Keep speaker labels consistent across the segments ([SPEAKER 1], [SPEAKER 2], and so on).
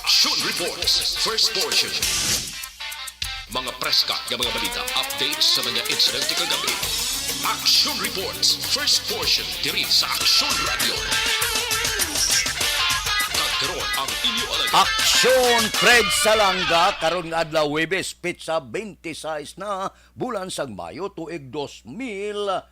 [SPEAKER 1] Action Reports, first portion. Mga preska ng mga balita, updates sa mga insidente kagabi. Action Reports, first portion, diri sa Action Radio. Kagkaroon ang inyo alagay.
[SPEAKER 2] Aksyon Fred Salanga karon nga adlaw Huwebes pitsa 26 na bulan sang Mayo tuig 2022.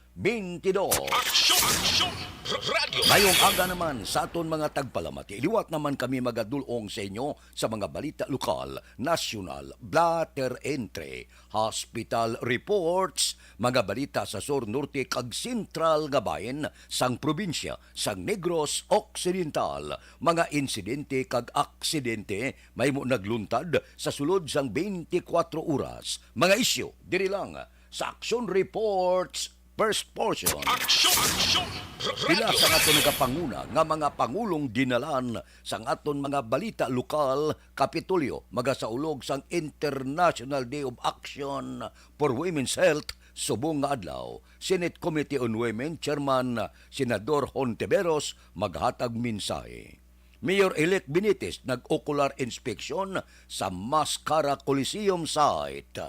[SPEAKER 1] Action Radio.
[SPEAKER 2] Ngayong aga naman sa aton mga tagpalamati, liwat naman kami magadulong sa inyo sa mga balita lokal, nasyonal, blatter entre, hospital reports, mga balita sa Sur Norte kag Sentral nga bahin sang probinsya sang Negros Occidental, mga insidente kag aksidente may mo nagluntad sa sulod sang 24 oras, mga isyu diri lang sa Action Reports first portion.
[SPEAKER 1] Action
[SPEAKER 2] Pila
[SPEAKER 1] Radio.
[SPEAKER 2] sa aton nagapanguna nga mga pangulong dinalan sang aton mga balita lokal Kapitolyo magasaulog sang International Day of Action for Women's Health subong nga adlaw. Senate Committee on Women Chairman Senador Hontiveros maghatag mensahe. Mayor-elect Benitez nag-ocular inspection sa Mascara Coliseum site.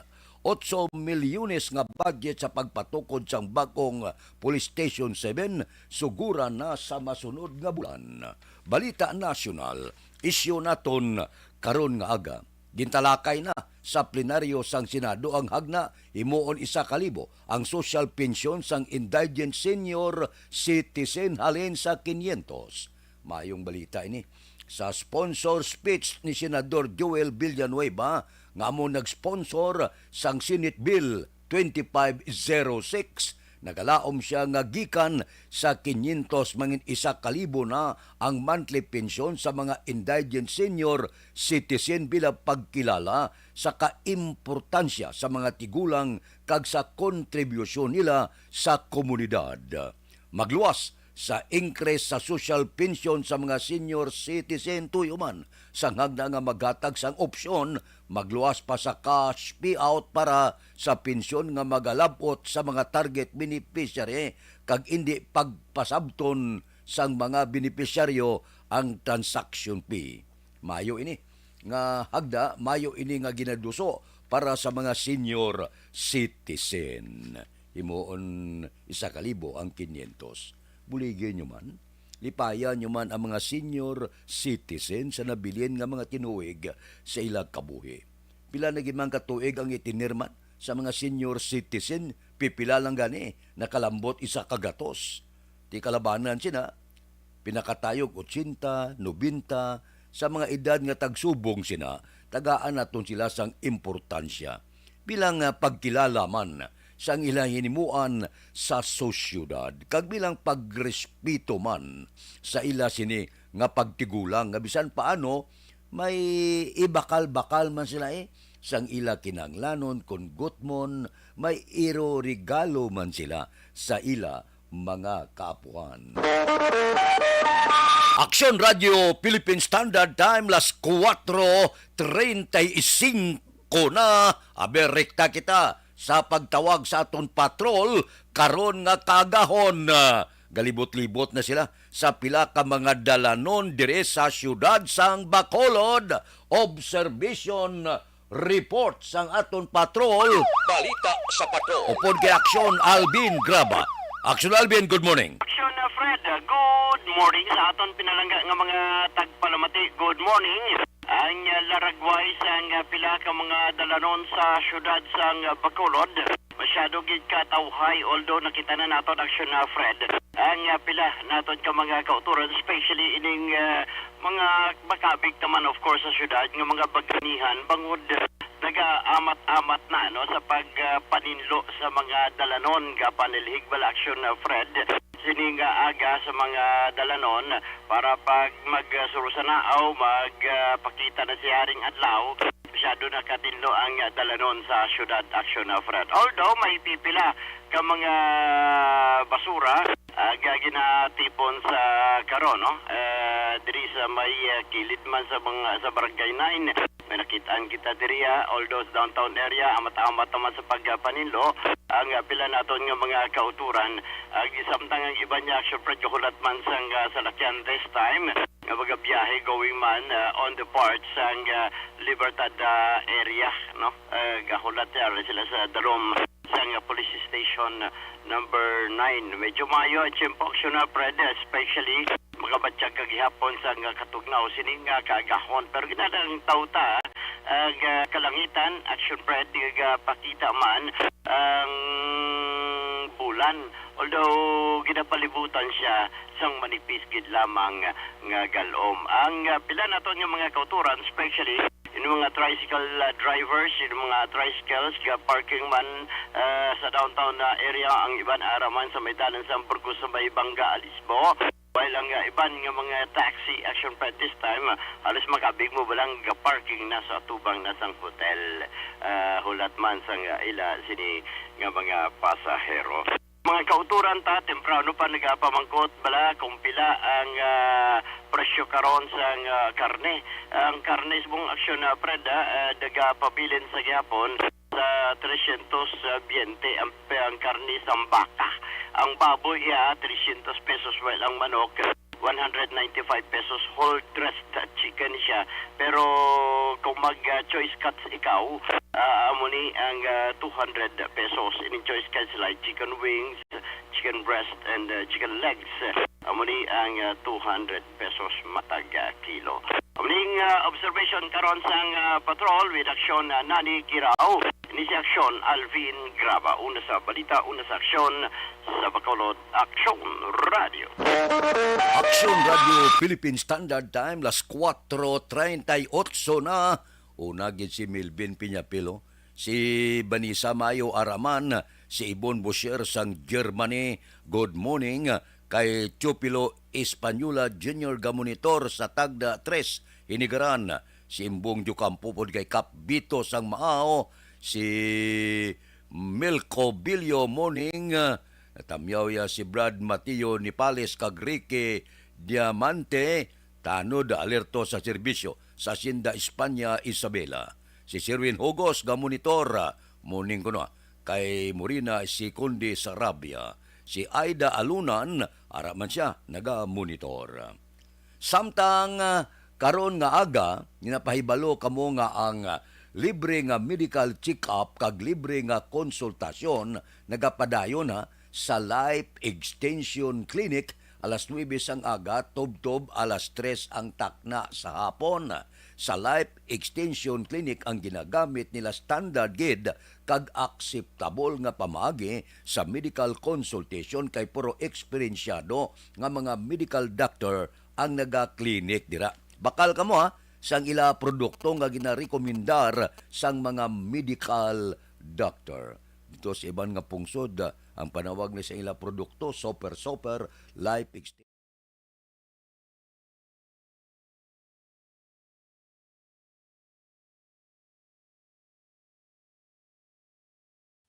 [SPEAKER 2] 8 milyones nga budget sa pagpatukod sang bagong Police Station 7 sugura na sa masunod nga bulan. Balita nasyonal, isyu naton karon nga aga. Gintalakay na sa plenaryo sang Senado ang hagna himuon 1,000 ang social pension sang indigent senior citizen halin sa 500. Mayong balita ini. Sa sponsor speech ni Senador Joel Villanueva nga mo nag-sponsor sang Senate Bill 2506, nagalaom siya nga gikan sa 500 mangin 1,000 na ang monthly pension sa mga indigent senior citizen bilang pagkilala sa kaimportansya sa mga tigulang kag sa kontribusyon nila sa komunidad. Magluwas sa increase sa social pension sa mga senior citizen tuyuman sang hagda nga maghatag sang opsyon magluwas pa sa cash payout para sa pensyon nga magalabot sa mga target beneficiary kag indi pagpasabton sang mga beneficiaryo ang transaction fee. Mayo ini nga hagda, mayo ini nga ginaduso para sa mga senior citizen. Himuon 1,000 ang 500. Buligyan nyo man, lipayan nyo man ang mga senior citizen sa nabilin nga mga tinuig sa ilang kabuhi. Pila na gimang katuig ang itinirman sa mga senior citizen, pipila lang gani, nakalambot 1 kagatos. Di kalabanan sina, pinakatayog 80, 90, sa mga edad nga tagsubong sina, tagaan naton sila sang importansya. Bilang pagkilala man, sang ilang hinimuan sa sosyudad, kag bilang pagrespeto man sa ila sini nga pagtigulang, nga bisan paano may ibakal-bakal man sila sang ila kinanglanon kun gutmon, may iro-regalo man sila sa ila mga kaapuhan. Action Radio Philippine Standard Time las 4:35 na aberrekta kita sa pagtawag sa aton patrol karon nga kagahon. Galibot-libot na sila sa pila ka mga dalanon dire sa syudad sang Bacolod. Observation report sang aton patrol.
[SPEAKER 1] Balita sa patrol.
[SPEAKER 2] Upod kay Aksyon Alvin Graba. Aksyon Alvin, good morning.
[SPEAKER 3] Action Fred, good morning sa aton pinalangga nga mga tagpalamati. Good morning. Ang laragway sang pila ka mga dalanon sa syudad sang Bacolod. Masyado gid katawhay although nakita na naton Action Fred. Ang pila naton ka mga kauturan, especially ining mga makabig naman of course sa syudad nga mga baganihan bangod naga-amat-amat na sa pagpaninlo sa mga dalanon ka panilhig bala Action Fred. Sining aga sa mga dalanon para pag magsurusanaaw, magpakita na si Haring Adlaw, masyado na katinlo ang dalanon sa syudad Action Fred. Although may pipila ka mga basura ginatipon sa karon, no? Diri sa may kilid man sa barangay 9. May nakitaan kita diri, although sa downtown area, amat-amat naman sa pagpaninlo, ang pila naton nga mga kauturan. Samtang ang iba niya, syempre, kuhulat man sang salakyan this time. nga mga biyahe going man on the parts ang Libertad area, no? Gahulat sila sa Darom sa police station number 9. Medyo mayo at action na Fred, especially mga batsyag kagihapon sa katugnaw sining kagahon. Pero ginadang tauta ang kalangitan, action Fred, pakita man ang bulan. Although ginapalibutan siya sang manipis gid lamang nga galom. Ang pila nato nga mga kauturan, especially yung mga tricycle drivers, yung mga tricycles, parking man sa downtown area, ang iban araman sa may dalan sa Burgos sa may Bangga, Alisbo. While ang iban nga mga taxi action pa this time, halos makabig mo balang parking na sa tubang na sang hotel. Hulat man sang ila sini nga mga pasahero. Mga kauturan ta, temprano pa nagapamangkot bala kung pila ang presyo karon sa karne. Ang karne sa mong aksyon na preda, nagapabilin sa gyapon sa 320 ang karne sa baka. Ang baboy 300 pesos, while ang manok 195 pesos whole dressed chicken siya. Pero kung mag-choice cuts ikaw, amuni ang 200 pesos. In choice cuts like chicken wings, chicken breast, and chicken legs. Amuni ang 200 pesos matag kilo. Amuning observation karon sang patrol with aksyon Nani Kirao. Ini si aksyon Alvin Graba. Una sa balita, una sa aksyon sa Bacolod Aksyon Radio.
[SPEAKER 2] Action Radio Philippine Standard Time, las 4:38 na. Una gid si Melvin Piñapilo, si Vanessa Mayo Araman, si Ibon Bosher sang Germany. Good morning kay Chupilo Espanola Junior Gamonitor sa Tagda 3 Hinigaran, si Imbong Jucampo pod kay Kapbito sang Maao, si Milko Bilyo morning. Tamyaw ya si Brad Mateo Nipales Cagrike Diamante, tanod alerto sa serbisyo sa Hacienda Espanya Isabela. Si Sirwin Hugos Gamonitor morning kuno kay Morina si Kundi Sarabia. Si Aida Alunan araman siya naga-monitor. Samtang karon nga aga ginapahibalo kamo nga ang libre nga medical check-up kag libre nga konsultasyon nagapadayon sa Life Extension Clinic alas 9 sang aga, tob-tob alas 3 ang takna sa hapon. Sa Life Extension Clinic ang ginagamit nila standard gid kag akseptable nga pamaagi sa medical consultation kay puro eksperyensyado nga mga medical doctor ang naga-clinic dira. Bakal kamo sang ila produkto nga ginarekomendar sang mga medical doctor. Dito sa iban nga pungsod, ang panawag ni sa ila produkto, Super Life Extension.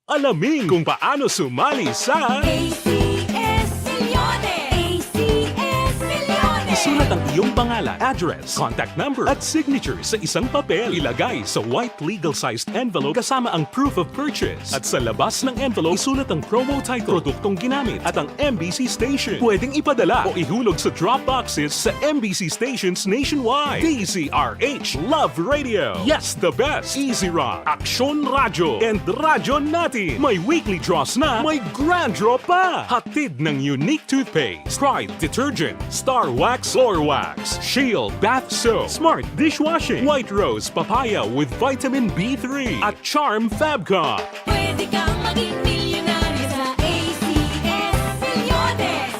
[SPEAKER 4] Alamin kung paano sumali sa
[SPEAKER 5] ACS Millones! ACS Millones!
[SPEAKER 4] isulat ang iyong pangalan, address, contact number at signature sa isang papel. Ilagay sa white legal-sized envelope kasama ang proof of purchase. At sa labas ng envelope, isulat ang promo title, produktong ginamit at ang MBC station. Pwedeng ipadala o ihulog sa drop boxes sa MBC stations nationwide. DZRH, Love Radio, Yes the Best, Easy Rock, Aksyon Radio, and Radyo Natin. May weekly draws na, may grand draw pa. Hatid ng unique toothpaste, Pride Detergent, Star Wax Floor Wax, Shield Bath Soap, Smart Dishwashing, White Rose Papaya with Vitamin B3 at Charm Fabcon.
[SPEAKER 5] Pwede kang maging milyonaryo sa ACS Millones!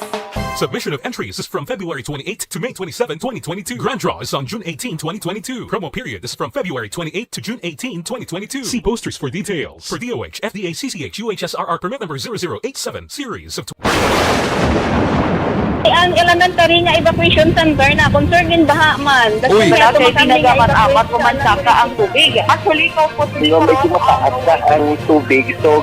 [SPEAKER 4] Submission of entries is from February 28 to May 27, 2022. Grand draw is on June 18, 2022. Promo period is from February 28 to June 18, 2022. See posters for details. For DOH, FDA, CCH, UHSRR permit number 0087, series of
[SPEAKER 6] Ang elementary nga evacuation center na concern in baha man.
[SPEAKER 7] Uy,
[SPEAKER 6] kasi
[SPEAKER 7] tinagaman amat kumansaka ang tubig. Actually, ko po
[SPEAKER 8] Di ba medyo mataas na ang tubig, so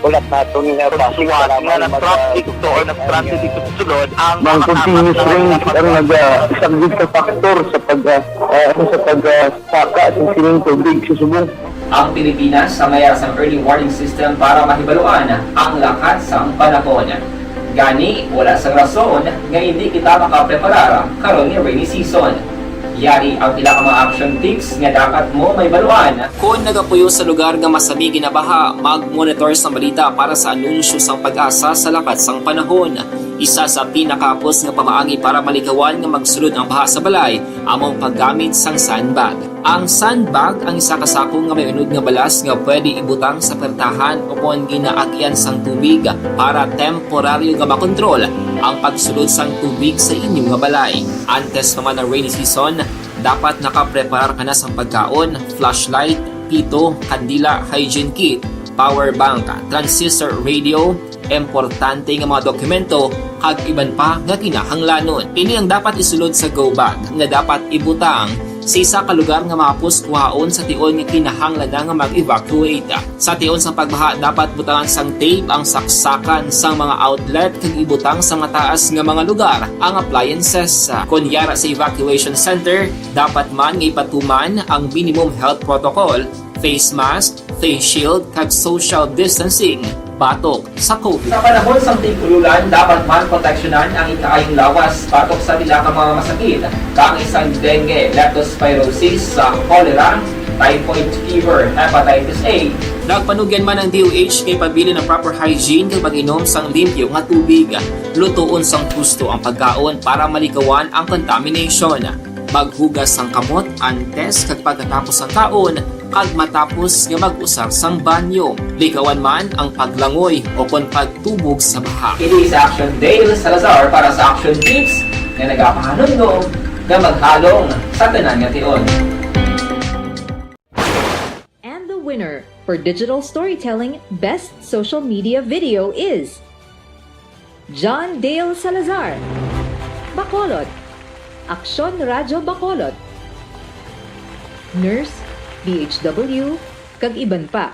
[SPEAKER 8] ulat natin nga
[SPEAKER 7] pasuwag nga nag-traffic to or nag-transit dito sa sulod ang
[SPEAKER 8] ng continuous rain ang isang good na factor sa pagsaka at sining tubig sa subong.
[SPEAKER 9] Ang Pilipinas sa mayas ang early warning system para mahibaluan ang lakas ng panahon. Gani, wala sa rason nga hindi kita makapreparar karon ni rainy season. Yari ang pila ka mga action tips nga dapat mo may baluan. Kung nagapuyo sa lugar nga masabi ginabaha, mag-monitor sa balita para sa anunsyo sang pag-asa sa lakat sang panahon. Isa sa pinakapos nga pamaagi para malikawan nga magsulod ang baha sa balay, among paggamit sang sandbag. Ang sandbag ang isa ka sako nga may unod nga balas nga pwede ibutang sa pertahan o kung ginaagyan sang tubig para temporaryo nga makontrol ang pagsulod sang tubig sa inyong nga balay. Antes naman ng rainy season, dapat nakapreparar ka na sa pagkaon, flashlight, pito, kandila, hygiene kit, power bank, transistor radio, importante nga mga dokumento kag iban pa nga kinahanglanon. Ini ang dapat isulod sa go bag nga dapat ibutang sa isa ka lugar nga mapus kuhaon sa tion nga kinahanglan nga mag-evacuate. Sa tion sa pagbaha dapat butangan sang tape ang saksakan sang mga outlet kag ibutang sa mataas nga mga lugar ang appliances. Kunyara sa evacuation center, dapat man nga ipatuman ang minimum health protocol, face mask, face shield kag social distancing batok sa COVID. Sa panahon sa tigululan, dapat man proteksyonan ang ikaayong lawas batok sa pila ka mga masakit, kang isang dengue, leptospirosis, cholera, typhoid fever, hepatitis A. Nagpanugyan man ang DOH kay pabili ng proper hygiene kay pag-inom sang limpyo nga tubig. Lutuon sang gusto ang pagkaon para malikawan ang contamination. Maghugas sang kamot antes kag pagkatapos ang kaon kag matapos nga mag-usar sang banyo. Likawan man ang paglangoy o kon pagtubog sa baha. Kini sa Action Dale Salazar para sa action tips nga nagapahanong nga maghalong sa tanan nga tion.
[SPEAKER 10] And the winner for Digital Storytelling Best Social Media Video is John Dale Salazar, Bacolod, Aksyon Radyo Bacolod, Nurse, BHW, kag iban pa.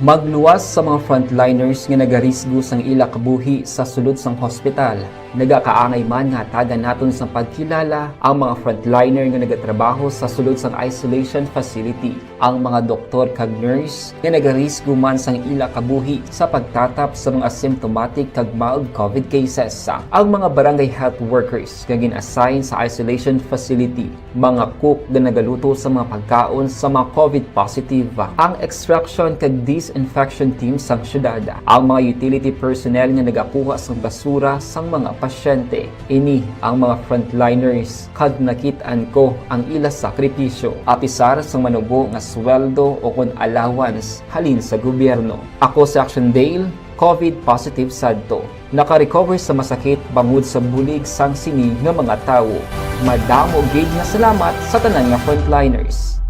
[SPEAKER 9] Magluwas sa mga frontliners nga nagarisgo sang ila kabuhi sa sulod sang hospital. Nagakaangay man nga tagan naton sa pagkilala ang mga frontliner nga nagatrabaho sa sulod sang isolation facility. Ang mga doktor kag nurse nga nagarisgo man sang ila kabuhi sa pagtatap sa mga asymptomatic kag mild COVID cases. Ang mga barangay health workers nga gin-assign sa isolation facility, mga cook nga nagaluto sa mga pagkaon sa mga COVID positive, ang extraction kag disinfection team sang syudad, ang mga utility personnel nga nagakuha sang basura sang mga pasyente. Ini ang mga frontliners kag nakit-an ko ang ila sakripisyo apisar sang manubo nga sweldo o kon allowance halin sa gobyerno. Ako sa Action Dale, COVID positive sadto. Naka-recover sa masakit bangod sa bulig sang sinig nga mga tawo. Madamo gid nga salamat sa tanan nga frontliners.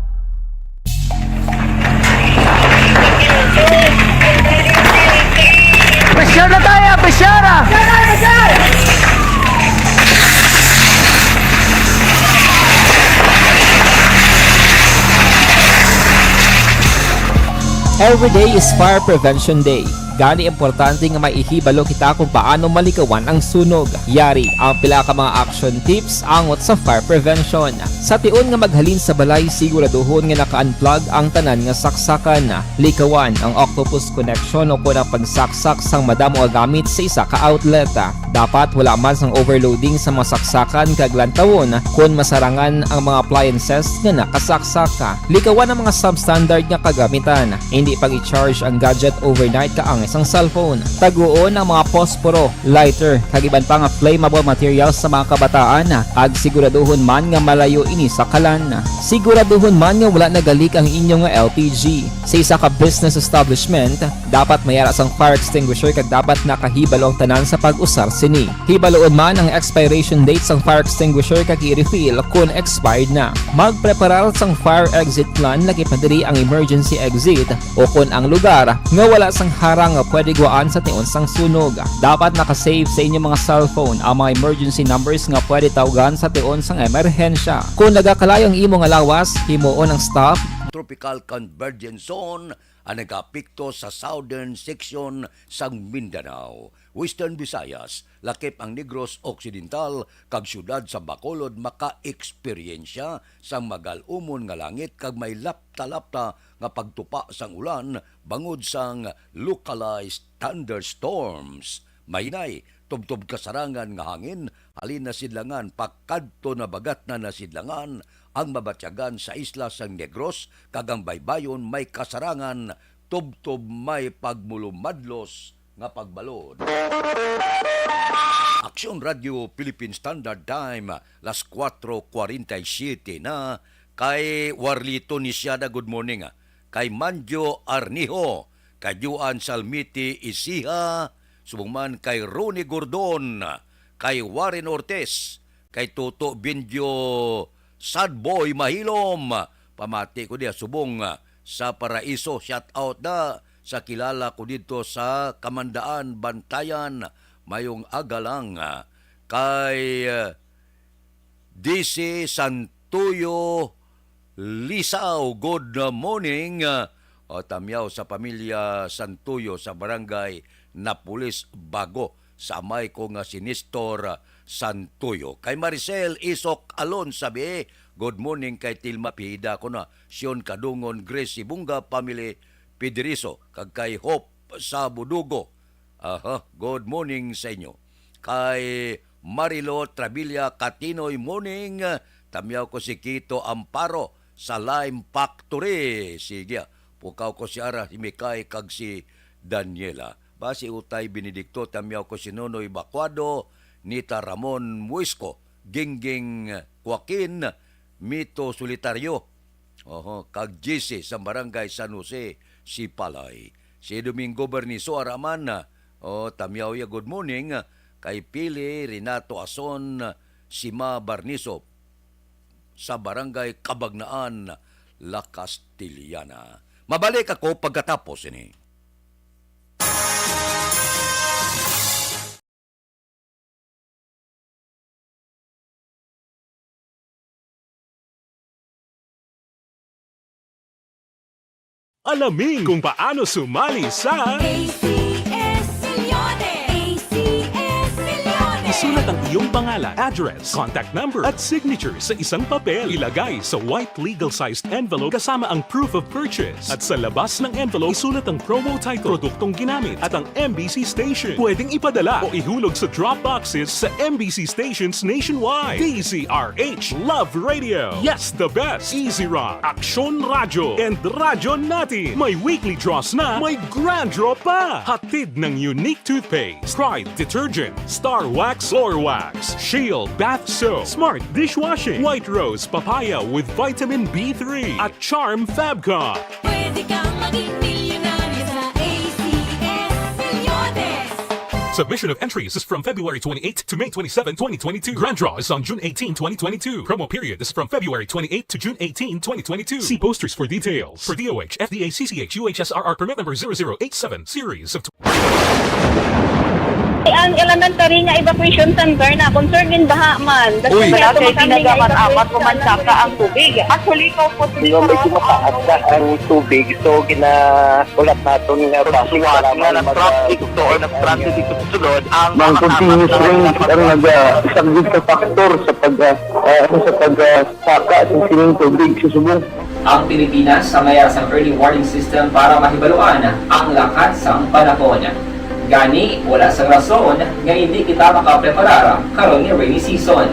[SPEAKER 7] Pressure na tayo! Pressure na!
[SPEAKER 9] Every day is Fire Prevention Day. Gani importante nga maihibalo kita kung paano malikawan ang sunog. Yari ang pila ka mga action tips angot sa fire prevention. Sa tion nga maghalin sa balay, siguraduhon nga naka-unplug ang tanan nga saksakan. Likawan ang octopus connection o kung ang pagsaksak sang madamo nga gamit sa isa ka outlet. Dapat wala man sang overloading sa mga saksakan kag lantawon kung masarangan ang mga appliances nga nakasaksaka. Likawan ang mga substandard nga kagamitan. Hindi pag i-charge ang gadget overnight kaang isang cellphone. Taguon ang mga posporo, lighter, kag iban pa nga flammable materials sa mga kabataan. Ag siguraduhon man nga malayo ini sa kalan. Siguraduhon man nga wala nagalik ang inyong nga LPG. Sa isa ka business establishment, dapat mayara sang fire extinguisher kag dapat nakahibalo ang tanan sa pag-usar sini. Hibaloon man ang expiration date sang fire extinguisher kag i-refill kung expired na. Magpreparar sang fire exit plan laki padiri ang emergency exit o kung ang lugar nga wala sang harang nga pwede guwaan sa tion sang sunog. Dapat nakasave sa inyong mga cellphone ang mga emergency numbers nga pwede tawagan sa tion sang emerhensya. Kung nagakalayo ang imo nga lawas, himuon ang stop,
[SPEAKER 2] Tropical Convergence Zone ang nag-apekto sa southern section sang Mindanao, Western Visayas, lakip ang Negros Occidental kag syudad sa Bacolod maka-eksperyensya sang magal-umon nga langit kag may lapta-lapta nga pagtupa sang ulan bangod sang localized thunderstorms. Maynay tubtob kasarangan nga hangin halin na sidlangan pakadto na bagat na nasidlangan ang mabatyagan sa isla sang Negros kag ang baybayon may kasarangan tubtob may pagmulumadlos nga pagbalod. Aksyon Radio Philippine Standard Time las 4:47 na kay Warlito Nisiada good morning kay Manjo Arnijo kay Juan Salmiti Isiha subong kay Ronnie Gordon, kay Warren Ortiz, kay Toto Binjo Sadboy Mahilom. Pamati ko diya subong sa Paraiso. Shout out na sa kilala ko dito sa Kamandaan, Bantayan, mayong agalang. Kay DC Santuyo Lisaw, good morning. Tamyaw sa pamilya Santuyo sa barangay Napulis Bago sa amay ko nga si Nestor Santuyo. Kay Maricel Isok Alon sabi, good morning kay Tilma Pihida ko na Sion Kadungon Grace Bunga Family Pidiriso kag kay Hope sa Budugo. Good morning sa inyo. Kay Marilo Trabilla Katinoy morning. Tamyaw ko si Kito Amparo sa Lime Factory. Sige, pukaw ko si Ara Himikay kag si Daniela. Basi Utay Benedicto, tamyaw ko si Nonoy Bacuado, Nita Ramon Muisco, Gingging Joaquin, Mito Solitario, kag JC sa barangay San Jose, si Palay. Si Domingo Berniso Araman, tamyaw ya good morning, kay Pili Renato Ason, Sima Barniso, sa barangay Kabagnaan, La Castillana. Mabalik ako pagkatapos ini.
[SPEAKER 4] Alamin kung paano sumali sa
[SPEAKER 5] ACS-Milyones! ACS-Milyones!
[SPEAKER 4] Isulat ang iyong pangalan, address, contact number at signature sa isang papel. Ilagay sa white legal-sized envelope kasama ang proof of purchase. At sa labas ng envelope, isulat ang promo title, produktong ginamit at ang MBC station. Pwedeng ipadala o ihulog sa drop boxes sa MBC stations nationwide. DZRH Love Radio. Yes, the best. Easy Rock, Aksyon Radio, and Radyo Natin. May weekly draws na, may grand draw pa. Hatid ng unique toothpaste, Pride Detergent, Star Wax Floor Wax, Shield Bath Soap, Smart Dishwashing, White Rose Papaya with Vitamin B3, at Charm Fabcon.
[SPEAKER 5] Pwede kang maging milyonaryo sa ACS-Milyones!
[SPEAKER 4] Submission of entries is from February 28 to May 27, 2022. Grand draw is on June 18, 2022. Promo period is from February 28 to June 18, 2022. See posters for details. For DOH, FDA, CCH, UHSRR permit number 0087, series of...
[SPEAKER 6] Ang elementary nga evacuation center na concern in baha man.
[SPEAKER 8] Uy,
[SPEAKER 6] kaya
[SPEAKER 8] kasi
[SPEAKER 6] tumakami nga
[SPEAKER 8] pinagamat-amat
[SPEAKER 6] evacuation
[SPEAKER 8] kumansaka ang tubig. Actually, ikaw po
[SPEAKER 7] Medyo mataas na ang tubig. So, ulat natin nga
[SPEAKER 8] pasuwat nga ng traffic to or ng traffic dito sunod ang
[SPEAKER 7] Mang continuous rain ang isang good sa factor sa pagsaka ng sining tubig sa subong.
[SPEAKER 9] Ang Pilipinas sa mayas ang early warning system para mahibaluan ang lakas ng panahon. Gani, wala sa rason nga hindi kita makapreparar karon ni rainy season.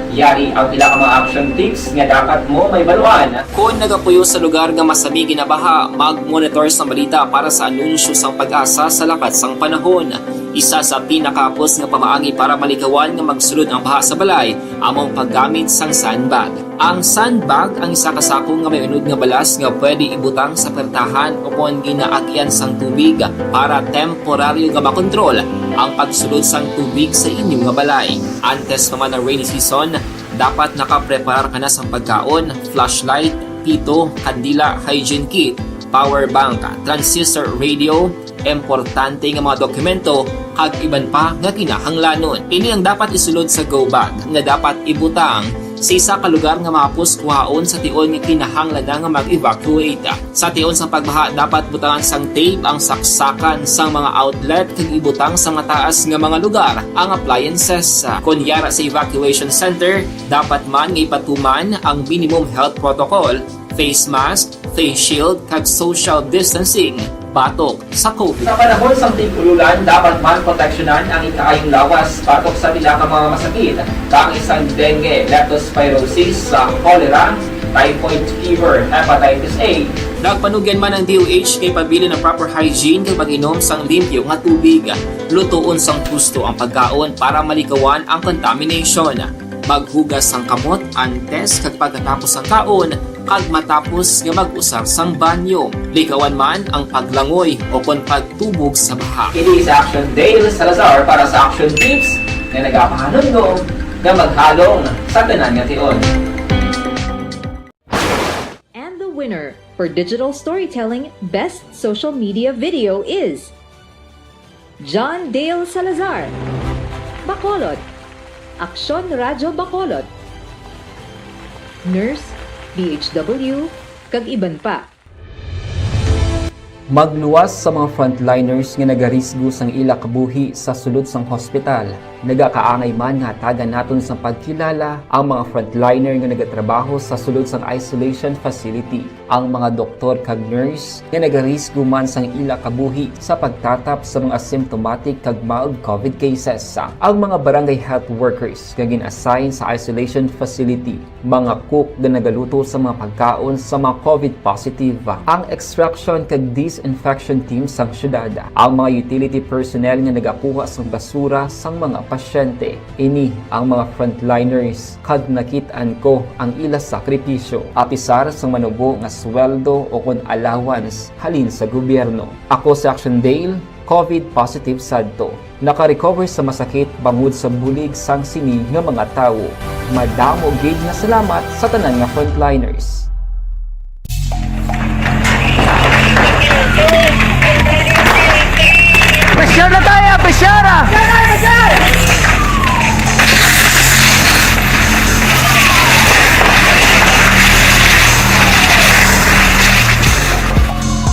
[SPEAKER 9] Yari ang pila ka mga action tips nga dapat mo may baluan. Kung nagapuyo sa lugar nga masabi ginabaha, mag-monitor sa balita para sa anunsyo sang pag-asa sa lakat sang panahon. Isa sa pinakapos nga pamaagi para malikawan nga magsulod ang baha sa balay, among paggamit sang sandbag. Ang sandbag ang isa ka sako nga may unod nga balas nga pwede ibutang sa pertahan o kung ginaagyan sang tubig para temporaryo nga makontrol ang pagsulod sang tubig sa inyong nga balay. Antes naman ng rainy season, dapat nakapreparar ka na sang pagkaon, flashlight, pito, kandila, hygiene kit, power bank, transistor radio, importante nga mga dokumento kag iban pa nga kinahanglanon. Ini ang dapat isulod sa go bag nga dapat ibutang sa isa ka lugar nga mapus kuhaon sa tion nga kinahanglan nga mag-evacuate. Sa tion sang pagbaha dapat butangan sang tape ang saksakan sang mga outlet kag ibutang sa mataas nga mga lugar ang appliances. Kunyara sa evacuation center, dapat man nga ipatuman ang minimum health protocol, face mask, face shield kag social distancing batok sa COVID. Sa panahon sa tig-ululan, dapat man proteksyonan ang ikaayong lawas batok sa pila ka mga masakit, kang isang dengue, leptospirosis, cholera, typhoid fever, hepatitis A. Nagpanugyan man ang DOH kay pabili ng proper hygiene kay pag-inom sang limpyo nga tubig. Lutuon sang gusto ang pagkaon para malikawan ang contamination. Maghugas sang kamot antes kag pagkatapos ang kaon kag matapos nga mag-usar sang banyo. Likawan man ang paglangoy o kon pagtubog sa baha. Kini sa Action Dale Salazar para sa Action Tips na nagapahanundong nga maghalong sa tanan nga tion.
[SPEAKER 10] And the winner for Digital Storytelling Best Social Media Video is John Dale Salazar, Bacolod, Aksyon Radyo Bacolod, Nurse, BHW, kag iban pa.
[SPEAKER 9] Magluwas sa mga frontliners nga nagarisgo sang ila kabuhi sa sulod sang hospital. Nagakaangay man nga tagan naton sa pagkilala ang mga frontliner nga nagatrabaho sa sulod sang isolation facility. Ang mga doktor kag nurse nga nagarisgo man sang ila kabuhi sa pagtatap sa mga asymptomatic kag mild COVID cases. Ang mga barangay health workers nga gin-assign sa isolation facility, mga cook nga nagaluto sa mga pagkaon sa mga COVID positive. Ang extraction kag disinfection team sang syudad, ang mga utility personnel nga nagakuha sang basura sang mga pasyente. Ini ang mga frontliners kad nakitaan ko ang ila sakripisyo apisar sang manubo nga sweldo o kon allowance halin sa gobyerno. Ako sa Action Dale, COVID positive sadto. Naka-recover sa masakit bangod sa bulig sang sini nga mga tawo. Madamo gid na salamat sa tanan nga frontliners.
[SPEAKER 8] Pressure na tayo! Pressure!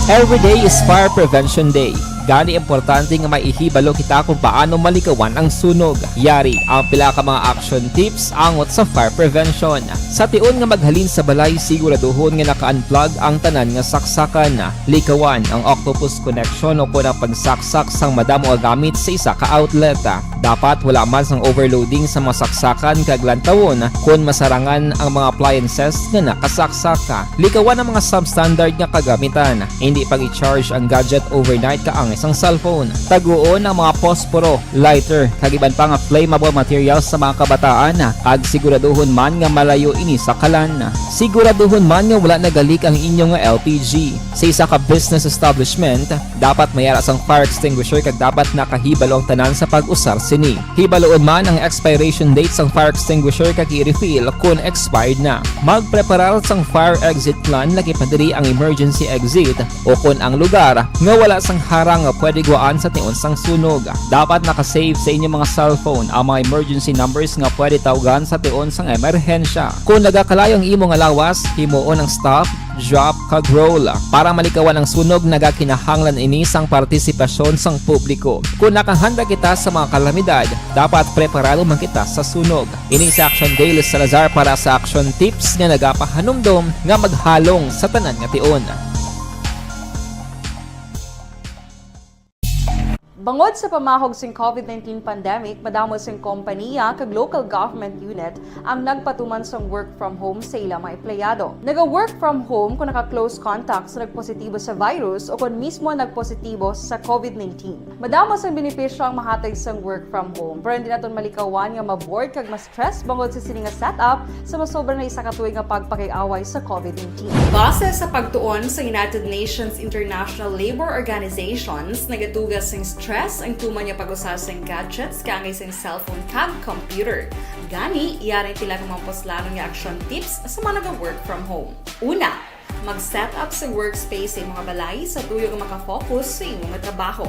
[SPEAKER 9] Every day is Fire Prevention Day. Gani importante nga maihibalo kita kung paano malikawan ang sunog. Yari ang pila ka mga action tips angot sa fire prevention. Sa tion nga maghalin sa balay, siguraduhon nga naka-unplug ang tanan nga saksakan. Likawan ang octopus connection o kung ang pagsaksak sang madamo nga gamit sa isa ka outlet. Dapat wala man sang overloading sa mga saksakan kag lantawon kung masarangan ang mga appliances nga nakasaksaka. Likawan ang mga substandard nga kagamitan. Hindi pag i-charge ang gadget overnight kaang isang cellphone. Taguon ang mga posporo, lighter, kag iban pa nga flammable materials sa mga kabataan. Kag siguraduhon man nga malayo ini sa kalan. Siguraduhon man nga wala nagalik ang inyong LPG. Sa isa ka business establishment, dapat mayara sang fire extinguisher kag dapat nakahibalo ang tanan sa pag-usar sini. Hibaloon man ang expiration date sang fire extinguisher kag i-refill kung expired na. Magpreparar sang fire exit plan laki padiri ang emergency exit o kung ang lugar nga wala sang harang nga pwede guwaan sa tion sang sunog. Dapat nakasave sa inyong mga cellphone ang mga emergency numbers nga pwede tawagan sa tion sang emerhensya. Kung nagakalayo ang imong lawas, himuon ang stop, drop, kag roll. Para malikawan ang sunog, nagakinahanglan ini sang partisipasyon sang publiko. Kung nakahanda kita sa mga kalamidad, dapat preparado man kita sa sunog. Ini sa Action Dale Salazar para sa Action Tips nga nagapahanumdom nga maghalong sa tanan nga tion.
[SPEAKER 11] Bangod sa pamahog sing COVID-19 pandemic, madamo sing kompanya kag local government unit ang nagpatuman sang work from home sa ilang mga empleyado. Naga-work from home kung naka-close contact sa nagpositibo sa virus o kung mismo nagpositibo sa COVID-19. Madamo sang benepisyo ang mahatag sang work from home, pero hindi naton malikawan nga ma-bored kag ma-stress bangod sa sini nga setup sa masobra na isa ka tuig nga pagpakiaway sa COVID-19. Base sa pagtuon sa United Nations International Labour Organizations, nagatugas sing stress ang tuman niya pag-usar sa gadgets kangay sa cellphone kag computer. Gani, iyarin tila ng mga poslanong nga action tips sa mga nag-work from home. Una, mag-set up sa workspace sa mga balay sa tuyo nga makafocus sa imong trabaho.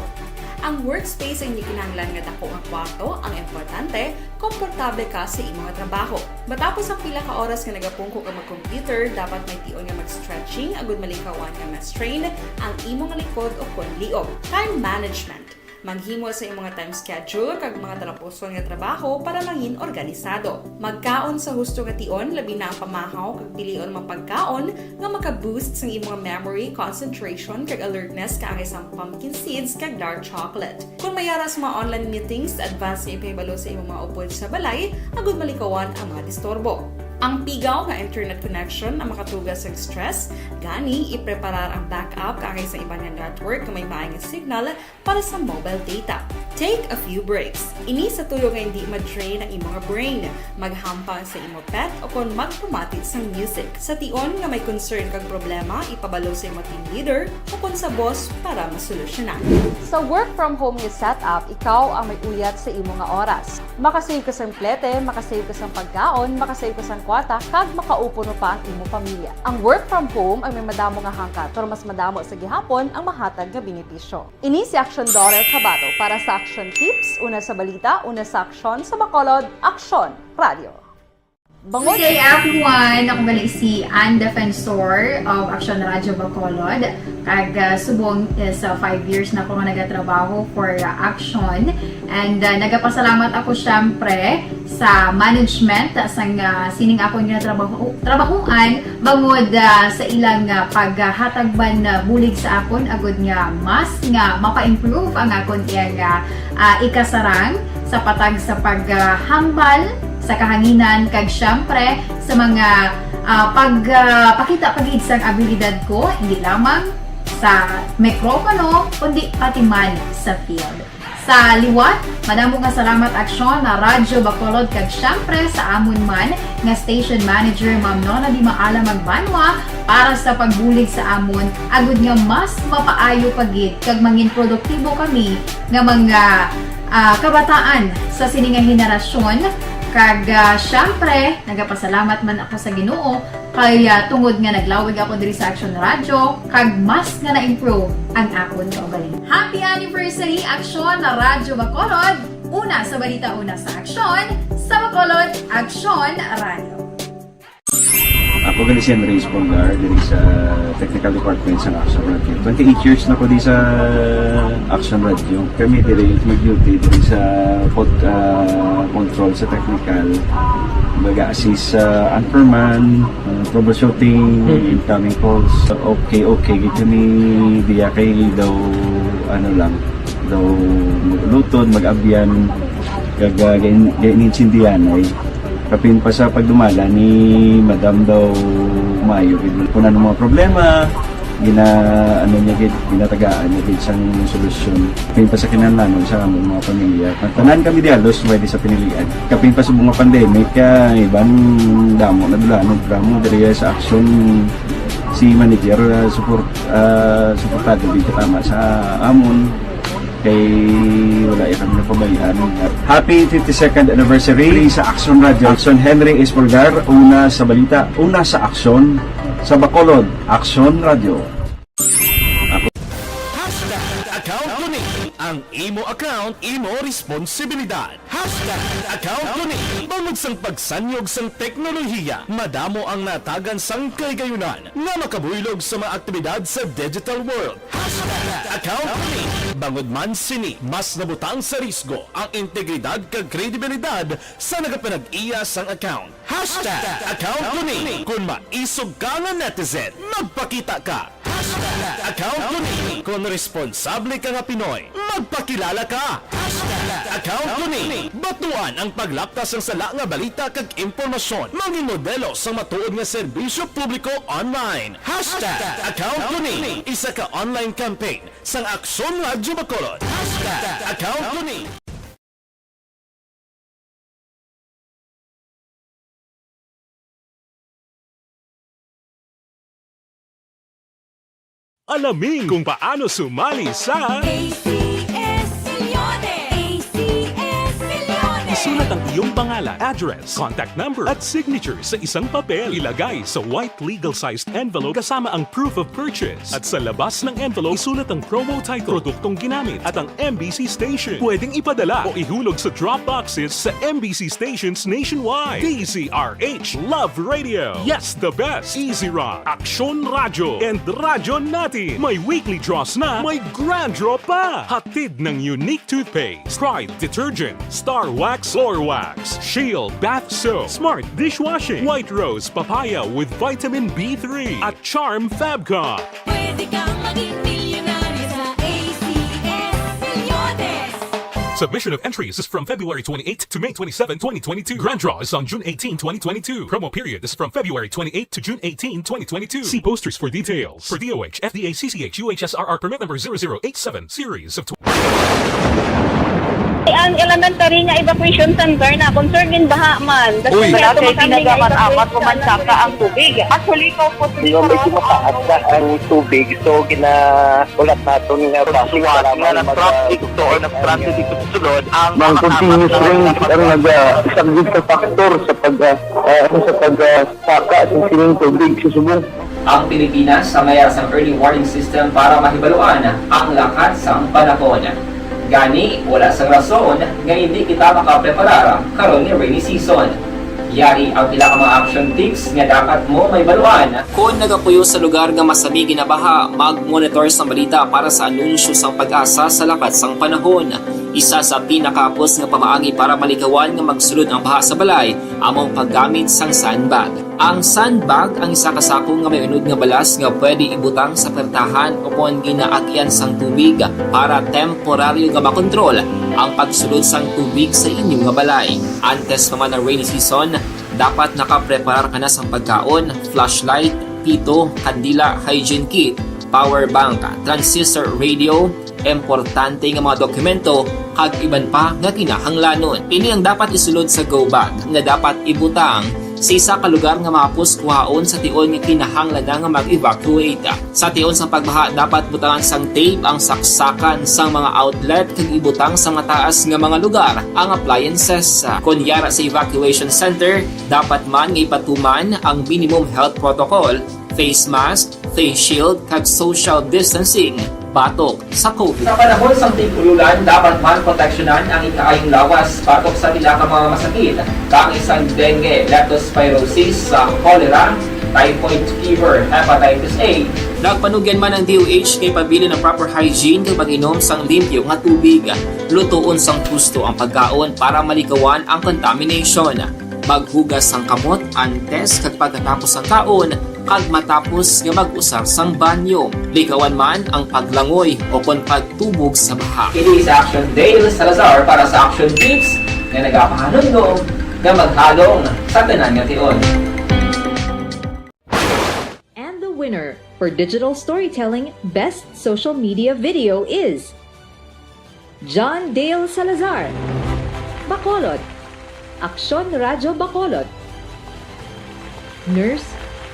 [SPEAKER 11] Ang workspace ay hindi kinahanglan nga dako nga kwarto, ang importante, komportable ka sa imong trabaho. Matapos ang pila ka oras nga nagapungko ka mag-computer, dapat may tion nga mag-stretching agud malikawan nga ma-strain ang imong likod o kon liog. Time management. Maghimo sa imong time schedule kag mga talapuson nga trabaho para mangin organisado. Magkaon sa husto nga tion, labi na ang pamahaw kag pilion mga pagkaon nga maka-boost sa imong memory, concentration kag alertness kaangay sa pumpkin seeds kag dark chocolate. Kung mayara sa mga online meetings, advance nga ipahibalo sa imong mga upod sa balay, agud malikawan ang mga disturbo. Ang pigaw nga internet connection ang makatugas sa stress, gani ipreparar ang backup kaangay sa ibang nga network nga may maayong signal para sa mobile data. Take a few breaks. Ini sa tuyo nga hindi ma-drain ang imong brain, maghampang sa imong pet o kon magpumatit sa music. Sa tion nga may concern kag problema, ipabalo sa imong team leader o kon sa boss para masolusyonan. Sa work from home nga setup, ikaw ang may uyat sa imong nga oras. Makasave ka sa plete, makasave ka sa pagkaon, makasave ka sa kwata, kag makaupo no pa ang imong pamilya. Ang work from home ay may madamo nga hangkat, pero mas madamo sa gihapon ang mahatag nga benepisyo. Ini si Action Dorel Cabato para sa Action Tips, una sa balita, una sa aksyon sa Bacolod, Action Radio.
[SPEAKER 12] Good day everyone! Ako bali si Ann Defensor of Action Radio Bacolod. Kag subong sa 5 years na ako nga nagatrabaho for Action. And nagapasalamat ako syempre sa management sang sining ako nga trabahuan bangod sa ilang paghatagban bulig sa akon agud nga mas nga mapa-improve ang akon iyang ikasarang sa patag sa paghambal sa kahanginan kag syempre sa mga pagpakita pagid sang abilidad ko hindi lamang sa mikropono kundi pati man sa field. Sa liwat, madamo nga salamat Aksyon na Radyo Bacolod kag syempre sa amon man nga station manager Ma'am Nona Di Maala Magbanwa para sa pagbulig sa amon agud nga mas mapaayo pagid kag mangin produktibo kami nga mga kabataan sa siningang henerasyon. Kag syempre, nagapasalamat man ako sa Ginoo kay tungod nga naglawig ako diri sa Action Radio kag mas nga na-improve ang akon kaugalingon. Happy anniversary Action na Radyo Bacolod! Una sa balita, una sa aksyon sa Bacolod, Action Radio.
[SPEAKER 13] Ako gali si Andres Polgar diri sa Technical Department sa Action Radio. 28 years na ko di sa Action Radio. Kami diri mag-duty diri sa control sa technical. Mag-assist sa anchorman, troubleshooting, incoming calls. Okay, kami diya kay daw daw maglutod, mag-abyan, ganinsindihan ay kapin pa sa pagdumala ni Madam daw Mayo kung ano mga problema ginatagaan niya isang solusyon kapin pa sa kinahanglan sa among mga pamilya tanan kami dialos pwede sa pinilian kapin pa sa mga pandemic ibang damo na dulanon programo diri sa Action si manager suportado din tama sa amon kay wala kami napabayaan. Happy 52nd anniversary sa Action Radio. Action Henry Espolgar, una sa balita, una sa aksyon sa Bacolod, Action Radio.
[SPEAKER 4] Account ko ni ang imo account, imo responsibilidad. Account ko ni bangod sang pagsanyog sang teknolohiya, madamo ang natagan sang kaygayunan nga makabuylog sa mga aktibidad sa digital world. Account ko ni bangod man sini mas nabutang sa risgo ang integridad kag kredibilidad sa nagapanag-iya sang account. Account ko ni kung maisog ka nga netizen, magpakita ka. Account ko ni kung responsable ka nga Pinoy, magpakilala ka. Account ko ni batuan ang paglaptas ng sala nga balita kag impormasyon, mangin modelo sa matuod nga serbisyo publiko online. Account ko ni isa ka online campaign sang Aksyon Radio Bacolod. Account ko ni alamin kung paano sumali sa
[SPEAKER 5] ACS Milyones! ACS Milyones!
[SPEAKER 4] Isulat at ang iyong pangalan, address, contact number at signature sa isang papel. Ilagay sa white legal-sized envelope kasama ang proof of purchase. At sa labas ng envelope, isulat ang promo title, produktong ginamit at ang MBC station. Pwedeng ipadala o ihulog sa drop boxes sa MBC stations nationwide. DZRH Love Radio. Yes, the best. Easy Rock, Aksyon Radyo, and Radyo Natin. May weekly draws na, may grand draw pa. Hatid ng unique toothpaste, Pride Detergent, Star Wax Floor Wax, Shield Bath Soap, Smart Dishwashing, White Rose Papaya with Vitamin B3, at Charm Fabcon.
[SPEAKER 5] Pwede kang maging milyonaryo sa ACS Milyones.
[SPEAKER 4] Submission of entries is from February 28 to May 27, 2022. Grand draw is on June 18, 2022. Promo period is from February 28 to June 18, 2022. See posters for details. For DOH, FDA, CCH, UHSRR permit number 0087, series of
[SPEAKER 6] Ang elementary nga evacuation center na concern din baha man.
[SPEAKER 8] Uy,
[SPEAKER 6] kaya
[SPEAKER 8] kasi
[SPEAKER 6] ginagaman-amat
[SPEAKER 8] kumansaka ang tubig. Actually, ikaw po medyo mataas na ang tubig. So, ulat natin nga pasuwala ng traffic to or ng traffic dito sa sulod. Ang continuous rain ang isang good factor sa pagsaka sa sining tubig sa subong.
[SPEAKER 9] Ang Pilipinas sa mayroon sa early warning system para mahibaluan ang lakas sa panahon. Gani, wala sa rason nga hindi kita makapreparar karon ni rainy season. Yari ang pila ka mga action tips nga dapat mo may baluan. Kung nagapuyo sa lugar nga masabi ginabaha, mag-monitor sa balita para sa anunsyo sang pag-asa sa lakat sang panahon. Isa sa pinakapos nga pamaagi para malikawan nga magsulod ang baha sa balay, among paggamit sang sandbag. Ang sandbag ang isa ka sako nga may unod nga balas nga pwede ibutang sa pertahan o kung ginaagyan sang tubig para temporaryo nga makontrol ang pagsulod sang tubig sa inyong nga balay. Antes naman ng rainy season, dapat nakapreparar ka na sang pagkaon, flashlight, pito, kandila, hygiene kit, power bank, transistor radio, importante nga mga dokumento kag iban pa nga kinahanglanon. Ini ang dapat isulod sa go bag nga dapat ibutang sa isa ka lugar nga mapos kuhaon sa tion nga kinahanglan nga mag-evacuate. Sa tion sa pagbaha dapat butangan sang tape ang saksakan sang mga outlet kag ibutang sa mataas nga mga lugar ang appliances. Kunyara sa evacuation center, dapat man nga ipatuman ang minimum health protocol, face mask, face shield kag social distancing batok sa COVID. Sa panahon sa tig-ululan, dapat man proteksyonan ang ikaayong lawas batok sa pila ka mga masakit, kang isang dengue, leptospirosis, cholera, typhoid fever, hepatitis A. Nagpanugyan man ang DOH kay pabili ng proper hygiene kay pag-inom sang limpyo nga tubig. Lutuon sang gusto ang pagkaon para malikawan ang contamination. Maghugas sang kamot antes kag pagkatapos ang kaon kag matapos nga mag-usar sang banyo. Likawan man ang paglangoy o kon pagtubog sa baha. Kini sa Action Dale Salazar para sa Action Tips nga nagapahanundong nga maghalong sa tanan nga tion.
[SPEAKER 10] And the winner for Digital Storytelling Best Social Media Video is John Dale Salazar, Bacolod, Aksyon Radyo Bacolod, Nurse,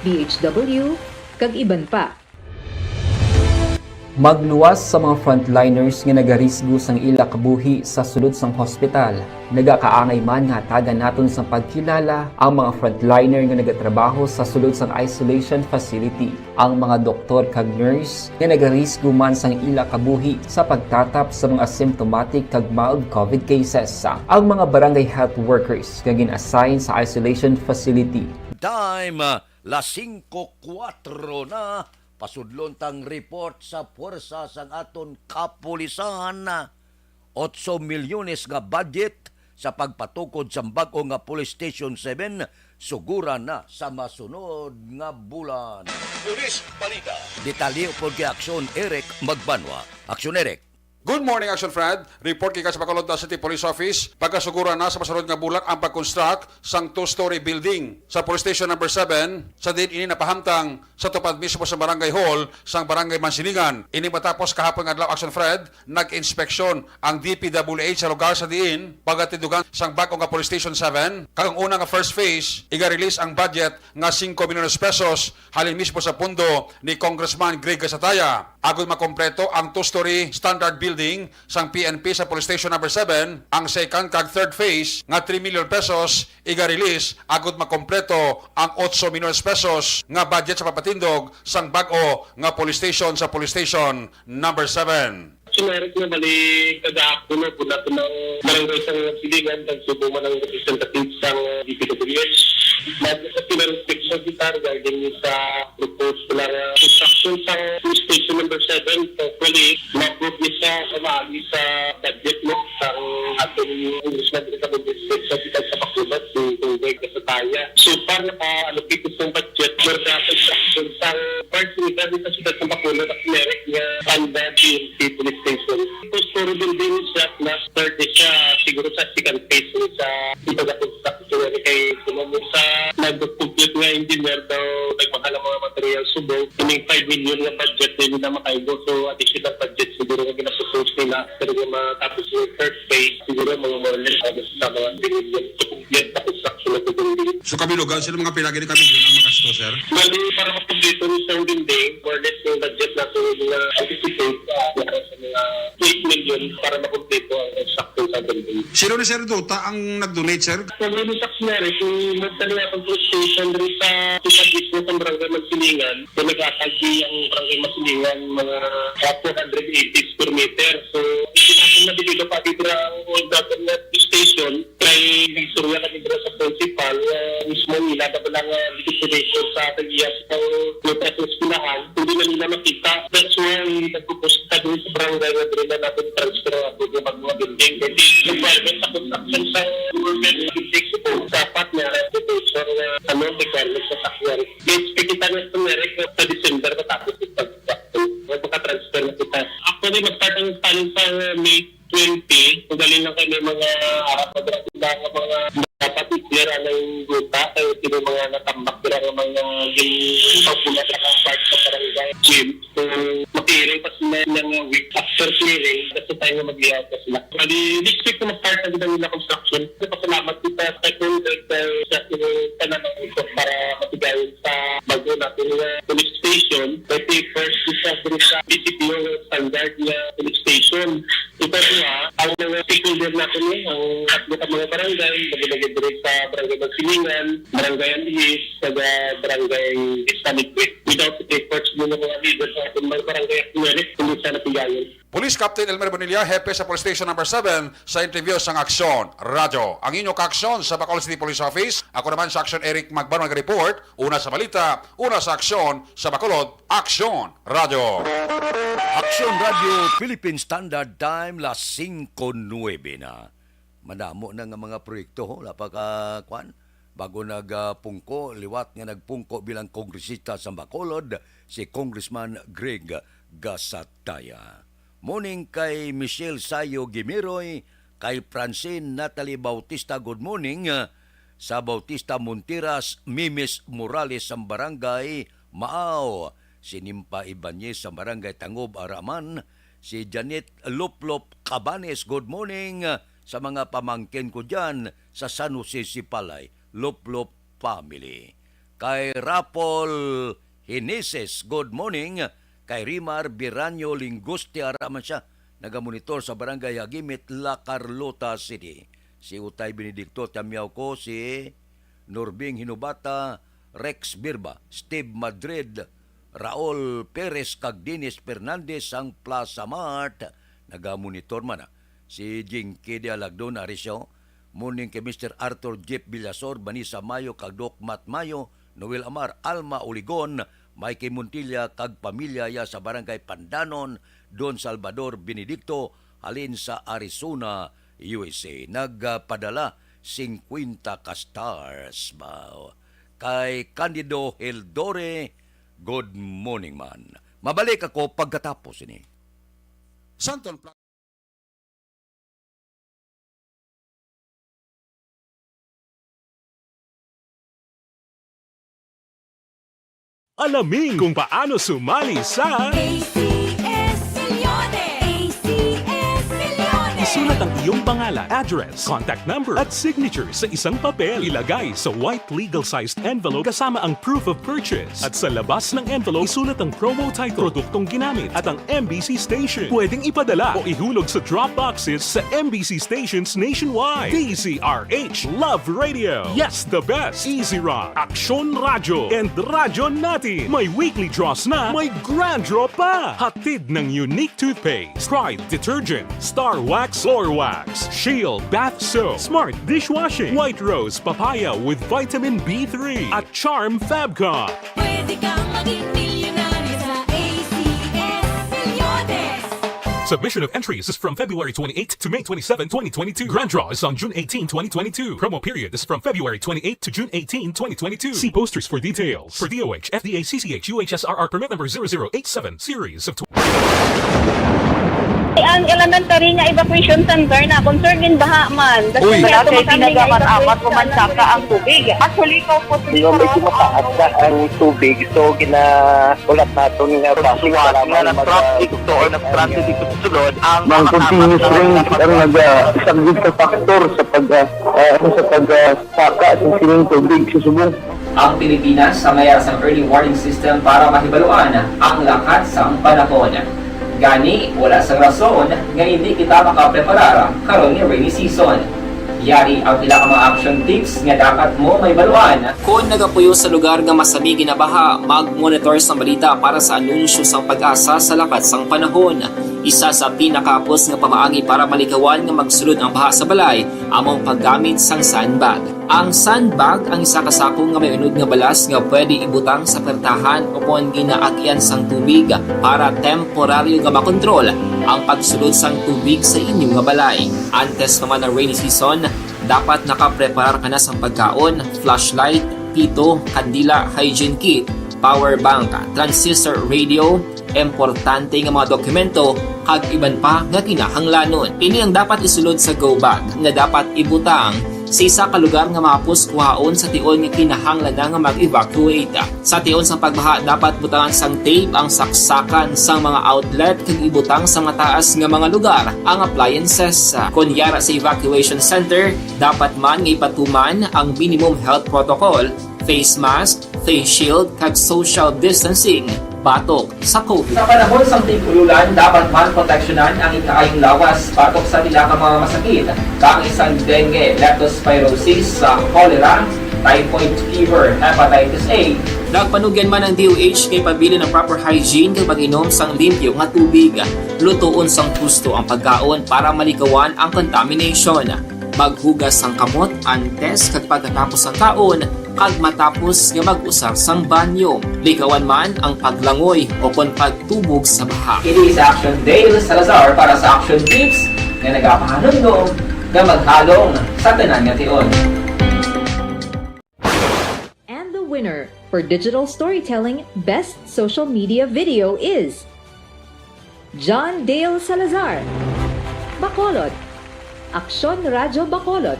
[SPEAKER 10] BHW, kag iban pa.
[SPEAKER 9] Magluwas sa mga frontliners nga nagarisgo sang ila kabuhi sa sulod sang hospital. Nagakaangay man nga tagan naton sang pagkilala ang mga frontliner nga nagatrabaho sa sulod sang isolation facility. Ang mga doktor kag nurse nga nagarisgo man sang ila kabuhi sa pagtatap sa mga asymptomatic kag mild COVID cases. Ang mga barangay health workers nga gin-assign sa isolation facility.
[SPEAKER 2] Time, las 5:04 na. Pasudlon tang report sa puwersa sang aton kapulisan. 8 milyones nga budget sa pagpatukod sa bag-o nga Police Station 7 sugura na sa masunod nga bulan.
[SPEAKER 1] Police Balita.
[SPEAKER 2] Detalye po kay Aksyon Eric Magbanwa. Aksyon Eric.
[SPEAKER 14] Good morning, Action Fred. Report kay sa Bacolod City Police Office. Pagkasugura na sa masunod nga bulak ang pag-construct sang 2-story building sa Police Station number 7 sa din ini napahamtang sa tupad mismo sa Barangay Hall sang Barangay Mansilingan. Ini matapos kahapon nga adlaw, Action Fred, nag-inspeksyon ang DPWH sa lugar sa diin pagatidugan sang bag-o nga Police Station 7. Kag ang una nga first phase, iga-release ang budget nga 5 milyones pesos halin mismo sa pundo ni Congressman Greg Gasataya. agud makompleto ang two-story standard building sang PNP sa Police Station number 7. Ang second kag third phase nga 3 million pesos iga-release agud makompleto ang 8 milyon pesos nga budget sa papatindog sang bag-o nga police station sa Police Station number 7.
[SPEAKER 8] Sumarit na balik kagahapon na po natin ng barangay sa Silingan kag subo man ang representative sang DPWH. Nag-pinarong section kita regarding sa proposed na construction sa station number 7. Hopefully, ma-approve niya siya sa maagi sa budget mo sang ating Congressman sa kita sa Bacolod kung wag sa taya. So far, naka-allocate sa budget for the construction sa parts ni Gavin sa Ciudad sa Bacolod at merit niya under PNP Police Station. Two-story building siya na start siya siguro sa second phase sa ipag-construction kay sumamo sa nag-compute nga engineer daw nagmahal ang mga material subong. Kaming 5 million na budget din na makaigo. So additional budget siguro nga ginapropose nila. Pero nga matapos yung third phase siguro mga more or less sa mga 3 million to complete na construction na building.
[SPEAKER 14] So kabilugan sila mga pinagi ni kami ang makasto, sir?
[SPEAKER 8] Bali para makomplito ni sa building, more or less yung budget na ito yung anticipate sa mga 8 million para makomplito ang construction sa building.
[SPEAKER 14] Sino ni Sir Dota ang nag-donate, sir?
[SPEAKER 8] Sa mga saksonary, kung magtali na ang police station rin sa Tisadis mo sa Barangay Magsilingan, kung nag-atagi ang Barangay Magsilingan mga 480 square meter. So, hindi natin nabigilo pa dito ang old government station kay Victoria na dito sa principal mismo nila na lang liquidation sa tag-iyas ng presence pinahan. Hindi na nila makita. That's why nagpupos ka doon sa barangay na doon na natin transfer ang mga building. Kasi requirement sa construction sa government building so dapat na reputation na requirement sa sakyan. I-expect kita na sa December matapos yung pag-construction. Magpaka-transfer na kita. Actually, mag-start ang planning sa May 20. Kung galing lang kami mga harap na mga dapat i-clear ang guta kaya sino mga natambak nila ng mga pagpulat na part sa barangay gym. So, makiring pa sila ng week after clearing kasi tayo na mag-layout na sila. Kali, next week na mag-start na din nila construction. Pasalamat kita sa contract sa tananang ito para matigayin sa bago natin na police station. Kasi first, isa din sa BCPO standard na police station. Ito nga, ang mga stakeholder natin ang tatlo ka mga barangay, nagagagagag sa barangay Magsilingan, barangay Anlis, sa barangay Islamic Week. Without the efforts mo ng mga leaders sa ating mga barangay at merit, hindi siya napigayin.
[SPEAKER 14] Police Captain Elmer Bonilla, Hepe sa Police Station number 7 sa interview sang Aksyon Radyo. Ang inyong ka-aksyon sa Bacolod City Police Office. Ako naman sa Aksyon Eric Magbanong nag-report. Una sa balita, una sa aksyon sa Bacolod, Aksyon Radyo.
[SPEAKER 2] Aksyon Radio Philippine Standard Time las 5:09 na. Madamo na nga mga proyekto ho, kwan. Bago nagpungko, liwat nga nagpungko bilang kongresista sa Bacolod, si Congressman Greg Gasataya. Morning kay Michelle Sayo Gimiroy, kay Francine Natalie Bautista, good morning. Sa Bautista Montiras, Mimis Morales sa Barangay Maaw. Si Nimpa Ibanez sa Barangay Tangob, Araman. Si Janet Loplop Cabanes, good morning. Sa mga pamangkin ko dyan sa San Jose Sipalay, Loplop Family. Kay Rapol Hineses, good morning. Kay Rimar Biranyo Lingusti, araman siya, nagamonitor sa Barangay Agimit, La Carlota City. Si Utay Benedicto Tamiao ko, si Norbing Hinubata, Rex Birba, Steve Madrid, Raul Perez kag Dennis Fernandez ang Plaza Mart, nagamonitor man na. Si Jinky de Alagdon Arisio, morning kay Mr. Arthur Jeep Villasor, Banisa Mayo kag Doc Mat Mayo, Noel Amar, Alma Oligon, Mikey Montilla kag pamilya ya sa Barangay Pandanon, Don Salvador Benedicto, halin sa Arizona, USA. Nagpadala 50 ka stars. Kay Candido Heldore, good morning man. Mabalik ako pagkatapos ini.
[SPEAKER 14] Santon
[SPEAKER 4] Alamin kung paano sumali sa
[SPEAKER 5] ACS Milyones! ACS Milyones!
[SPEAKER 4] Isulat ang iyong pangalan, address, contact number at signature sa isang papel. Ilagay sa white legal-sized envelope kasama ang proof of purchase. At sa labas ng envelope, isulat ang promo title, produktong ginamit at ang MBC station. Pwedeng ipadala o ihulog sa drop boxes sa MBC stations nationwide. DZRH Love Radio. Yes, the best. Easy Rock, Aksyon Radyo, and Radyo Natin. May weekly draws na, may grand draw pa. Hatid ng unique toothpaste, Pride Detergent, Star Wax Floor Wax, Shield Bath Soap, Smart Dishwashing, White Rose Papaya with Vitamin B3 at Charm Fabcon.
[SPEAKER 5] Pwede kang maging milyonaryo sa ACS Milyones.
[SPEAKER 4] Submission of entries is from February 28 to May 27, 2022. Grand draw is on June 18, 2022. Promo period is from February 28 to June 18, 2022. See posters for details. For DOH, FDA, CCH, UHSRR permit number 0087, series of
[SPEAKER 6] Ang elementary nga evacuation center na concern din baha man.
[SPEAKER 8] Uy, kasi pinagaman apat kumansaka ang tubig. Actually, ikaw po
[SPEAKER 7] Medyo mataas na ang tubig. So, ulat natin nga
[SPEAKER 8] pasuwat nga nag-traffic to or nag-transit dito sa sulod ang
[SPEAKER 7] mga continuous rain ang nag-subject sa factor sa pagsaka sa sining tubig sa subong.
[SPEAKER 9] Ang Pilipinas sa mayroon ng early warning system para mahibaluan ang lakat sa panahon. Gani, wala sang rason nga hindi kita makapreparar karon ni rainy season. Yari ang pila ka mga action tips nga dapat mo may baluan. Kung nagapuyo sa lugar nga masabi ginabaha, mag-monitor sa balita para sa anunsyo sang pag-asa sa lakat sang panahon. Isa sa pinakapos nga pamaagi para malikawan nga magsulod ang baha sa balay, among paggamit sang sandbag. Ang sandbag ang isa kasakong nga may unod nga balas nga pwede ibutang sa pertahan upon ginaagyan sang tubig para temporaryo nga makontrol ang pagsulod sang tubig sa inyong nga balay. Antes naman ng rainy season, dapat nakapreparar ka na sang pagkaon, flashlight, pito, kandila, hygiene kit, power bank, transistor radio, importante nga mga dokumento kag iban pa nga kinahanglanon. Ini ang dapat isulod sa go bag nga dapat ibutang sa isa ka lugar nga mapos kuhaon sa tion nga kinahanglan nga mag-evacuate. Sa tion sang pagbaha dapat butangan sang tape ang saksakan sang mga outlet kag ibutang sa mataas nga mga lugar ang appliances. Kunyara sa evacuation center, dapat man nga ipatuman ang minimum health protocol, face mask, face shield kag social distancing. Batok sa COVID. Sa panahon sa tig-ululan, dapat man proteksyonan ang ikaayong lawas batok sa nila ka mga masakit. Kang isang dengue, leptospirosis, cholera, typhoid fever, hepatitis A. Nagpanugyan man ang DOH kay pabili ng proper hygiene kay pag-inom sang limpyo nga tubig. Lutuon sang gusto ang pagkaon para malikawan ang contamination. Maghugas sang kamot antes kag pagkatapos ang kaon kag matapos nga mag-usar sang banyo. Likawan man ang paglangoy o kon pagtubog sa baha. It is Action Dale Salazar para sa Action Tips nga nagapahanong nga maghalong sa tanan nga tion.
[SPEAKER 10] And the winner for Digital Storytelling Best Social Media Video is John Dale Salazar, Bacolod, Aksyon Radyo Bacolod,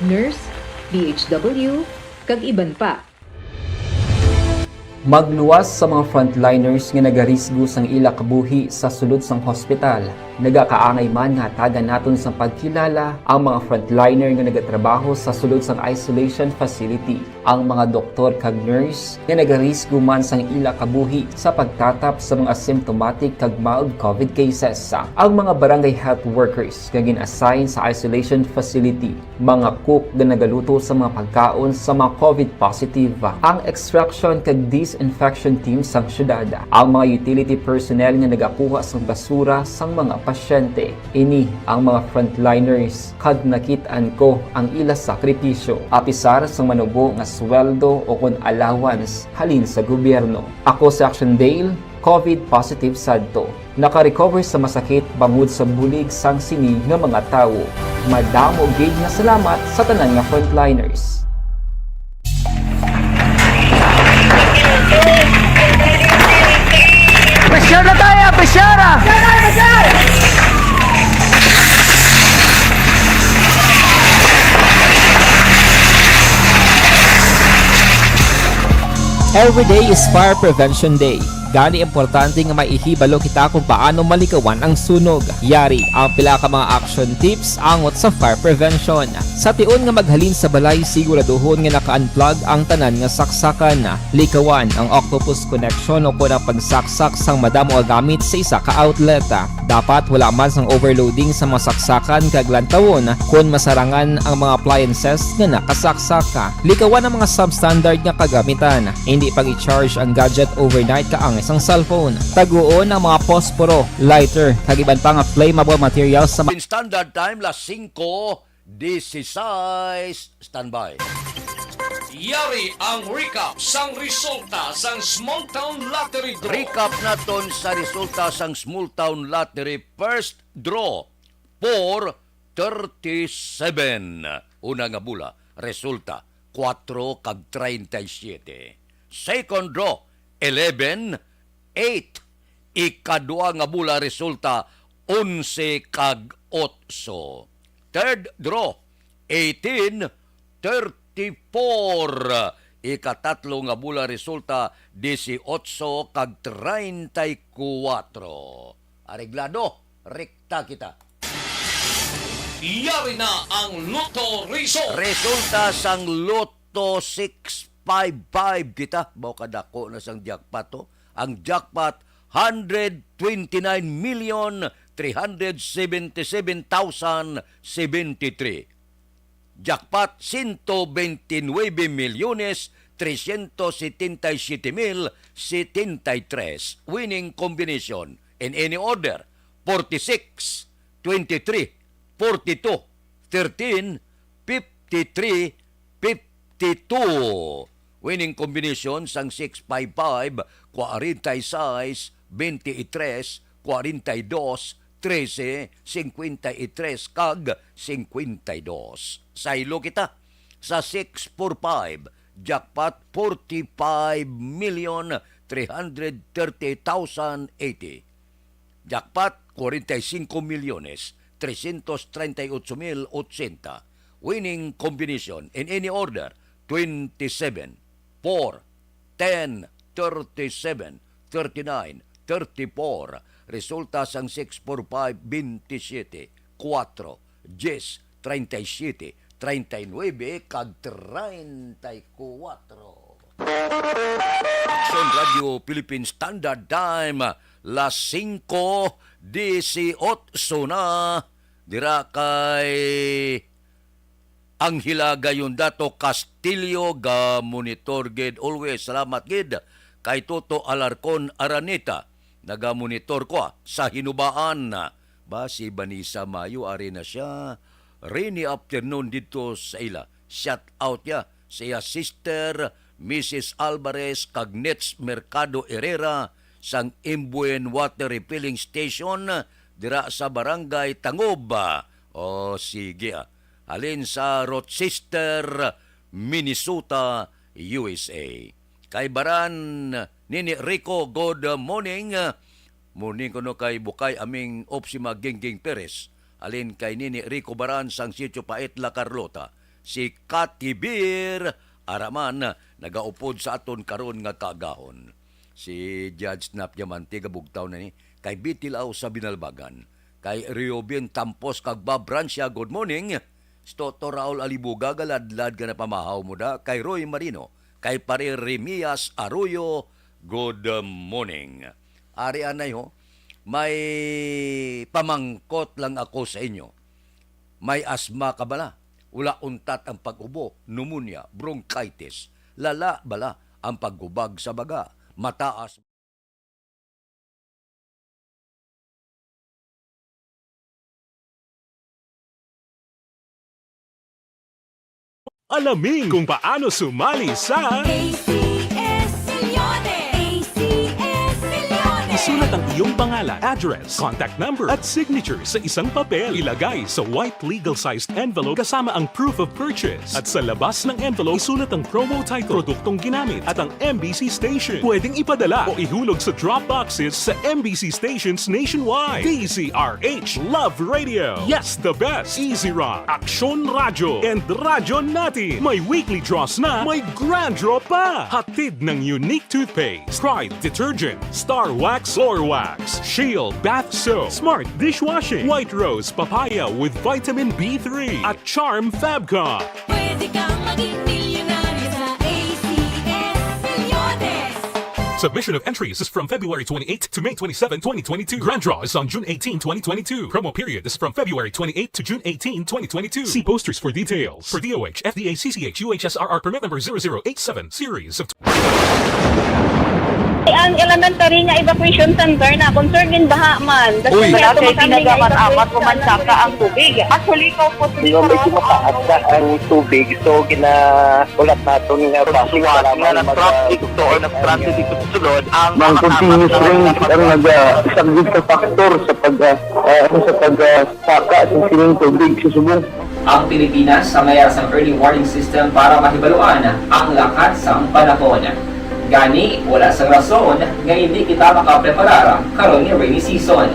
[SPEAKER 10] Nurse, DHW, kag iban pa.
[SPEAKER 9] Magluwas sa mga frontliners nga nagarisgo sang ila kabuhi sa sulod sang hospital. Nagakaangay man nga tagan naton sa pagkilala ang mga frontliner nga nagatrabaho sa sulod sang isolation facility. Ang mga doktor kag nurse nga nagarisgo man sang ila kabuhi sa pagtatap sa mga asymptomatic kag mild COVID cases. Ang mga barangay health workers nga gin-assign sa isolation facility, mga cook nga nagaluto sa mga pagkaon sa mga COVID positive. Ang extraction kag disinfection team sang syudad, ang mga utility personnel nga nagakuha sang basura sang mga pasyente. Ini ang mga frontliners kad nakitaan ko ang ila sakripisyo apisar sang manubo nga sweldo o kon allowance halin sa gobyerno. Ako sa Action Dale, COVID positive sadto. Naka-recover sa masakit bangod sa bulig sang sini nga mga tawo. Madamo gid nga salamat sa tanan nga frontliners.
[SPEAKER 8] Presyara tayo! Presyara!
[SPEAKER 9] Every day is Fire Prevention Day. Gani importante nga maihibalo kita kung paano malikawan ang sunog. Yari ang pila ka mga action tips angot sa fire prevention. Sa tiun nga maghalin sa balay, siguraduhon nga naka-unplug ang tanan nga saksakan. Likawan ang octopus connection o po na pagsaksak sang madamo nga gamit sa isa ka outlet. Dapat wala man sang overloading sa mga saksakan kag lantawon kung masarangan ang mga appliances nga nakasaksaka. Likawan ang mga substandard nga kagamitan. Hindi pag i-charge ang gadget overnight kaang isang cellphone. Taguon ang mga posporo, lighter, kag iban pa nga flammable materials sa
[SPEAKER 2] In standard time, las 5:16. Standby.
[SPEAKER 1] Yari ang recap sang resulta sang Small Town Lottery Draw.
[SPEAKER 2] Recap naton sa resulta sang Small Town Lottery first draw 437. Una nga bula, resulta 4 kag 37. Second draw 11 8. Ikadua nga bula, resulta 11 kag 8. Third draw 18 34. Ikatatlo nga bula, resulta 18 kag 34. Areglado, rekta kita.
[SPEAKER 1] Yari na ang Lotto Result.
[SPEAKER 2] Resulta sang Lotto 655 kita. Bao kadako na sang jackpot to. Ang jackpot 129,377,073. Jackpot 129,377,073. Winning combination in any order 46, 23, 42, 13, 53, 52. Winning combination sang 655, 46, 23, 42, 13, 53 kag 52. Saylo kita sa 645, jackpot 45,330,080. Jackpot 45,338,080. Winning combination in any order 27, 4, 10, 37, 39, 34. Resulta sang 645, 27, 4, 10, 37, 39, kag 34. Action Radio Philippine Standard Time, las 5:18 na. Dira kay Anghela Gayondato Castillo, ga monitor gid always. Salamat gid kay Toto Alarcon Araneta, naga-monitor ko sa hinubaan na. Ba si Banisa Mayo, ari na siya. Rainy afternoon dito sa ila. Shout out ya sa iya sister Mrs. Alvarez kag Nets Mercado Herrera sang Imbuen Water Refilling Station dira sa Barangay Tangob. O sige, halin sa Rochester, Minnesota, USA. Kay Baran Nini Rico, good morning. Morning ko no kay Bukay aming Opsima Gingging Perez. Alin kay Nini Rico Baran sang Sitio Pait La Carlota. Si Katibir Araman nagaupod sa aton karon nga kagahon. Si Judge Snap Diamante gabugtaw na ni kay Bitilaw sa Binalbagan. Kay Riobin Tampos kag Bob Brancia, good morning. Stoto Raul Alibuga, galadlad ka na pamahaw mo da. Kay Roy Marino, kay Pare Remias Arroyo, good morning. Ari anay ho, may pamangkot lang ako sa inyo. May asma ka bala? Ula untat ang pag-ubo, pneumonia, bronchitis. Lala bala ang paggubag sa baga, mataas.
[SPEAKER 4] Alamin kung paano sumali sa
[SPEAKER 5] ACS Milyones! ACS Milyones!
[SPEAKER 4] Isulat ang iyong pangalan, address, contact number at signature sa isang papel. Ilagay sa white legal-sized envelope kasama ang proof of purchase. At sa labas ng envelope, isulat ang promo title, produktong ginamit at ang MBC station. Pwedeng ipadala o ihulog sa drop boxes sa MBC stations nationwide. DZRH Love Radio. Yes, the best. Easy Rock, Aksyon Radyo, and Radyo Natin. May weekly draws na, may grand draw pa. Hatid ng unique toothpaste, Pride Detergent, Star Wax Floor Wax, Shield Bath Soap, Smart Dishwashing, White Rose Papaya with Vitamin B3 at Charm Fabcon.
[SPEAKER 5] Pwede kang maging milyonaryo sa ACS Milyones.
[SPEAKER 4] Submission of entries is from February 28 to May 27, 2022. Grand draw is on June 18, 2022. Promo period is from February 28 to June 18, 2022. See posters for details. For DOH, FDA, CCH, UHSRR permit number 0087, series of...
[SPEAKER 6] Ang elementary nga evacuation center na concern din baha man.
[SPEAKER 8] Uy, kaya pinagamat-amat kumansaka ang tubig. Actually, ikaw po
[SPEAKER 7] Medyo mataas na ang tubig. So, ulat natin nga
[SPEAKER 8] pasuwat nga ng traffic to or nag-transit dito sa sulod ang
[SPEAKER 7] Mang continuous rain ang isang good factor sa pagsaka sa sining tubig sa Subo.
[SPEAKER 9] Ang Pilipinas sa mayroon sa early warning system para mahibaluan ang lakas ng panahon. Gani, wala sa rason nga hindi kita makapreparar karon ni rainy season.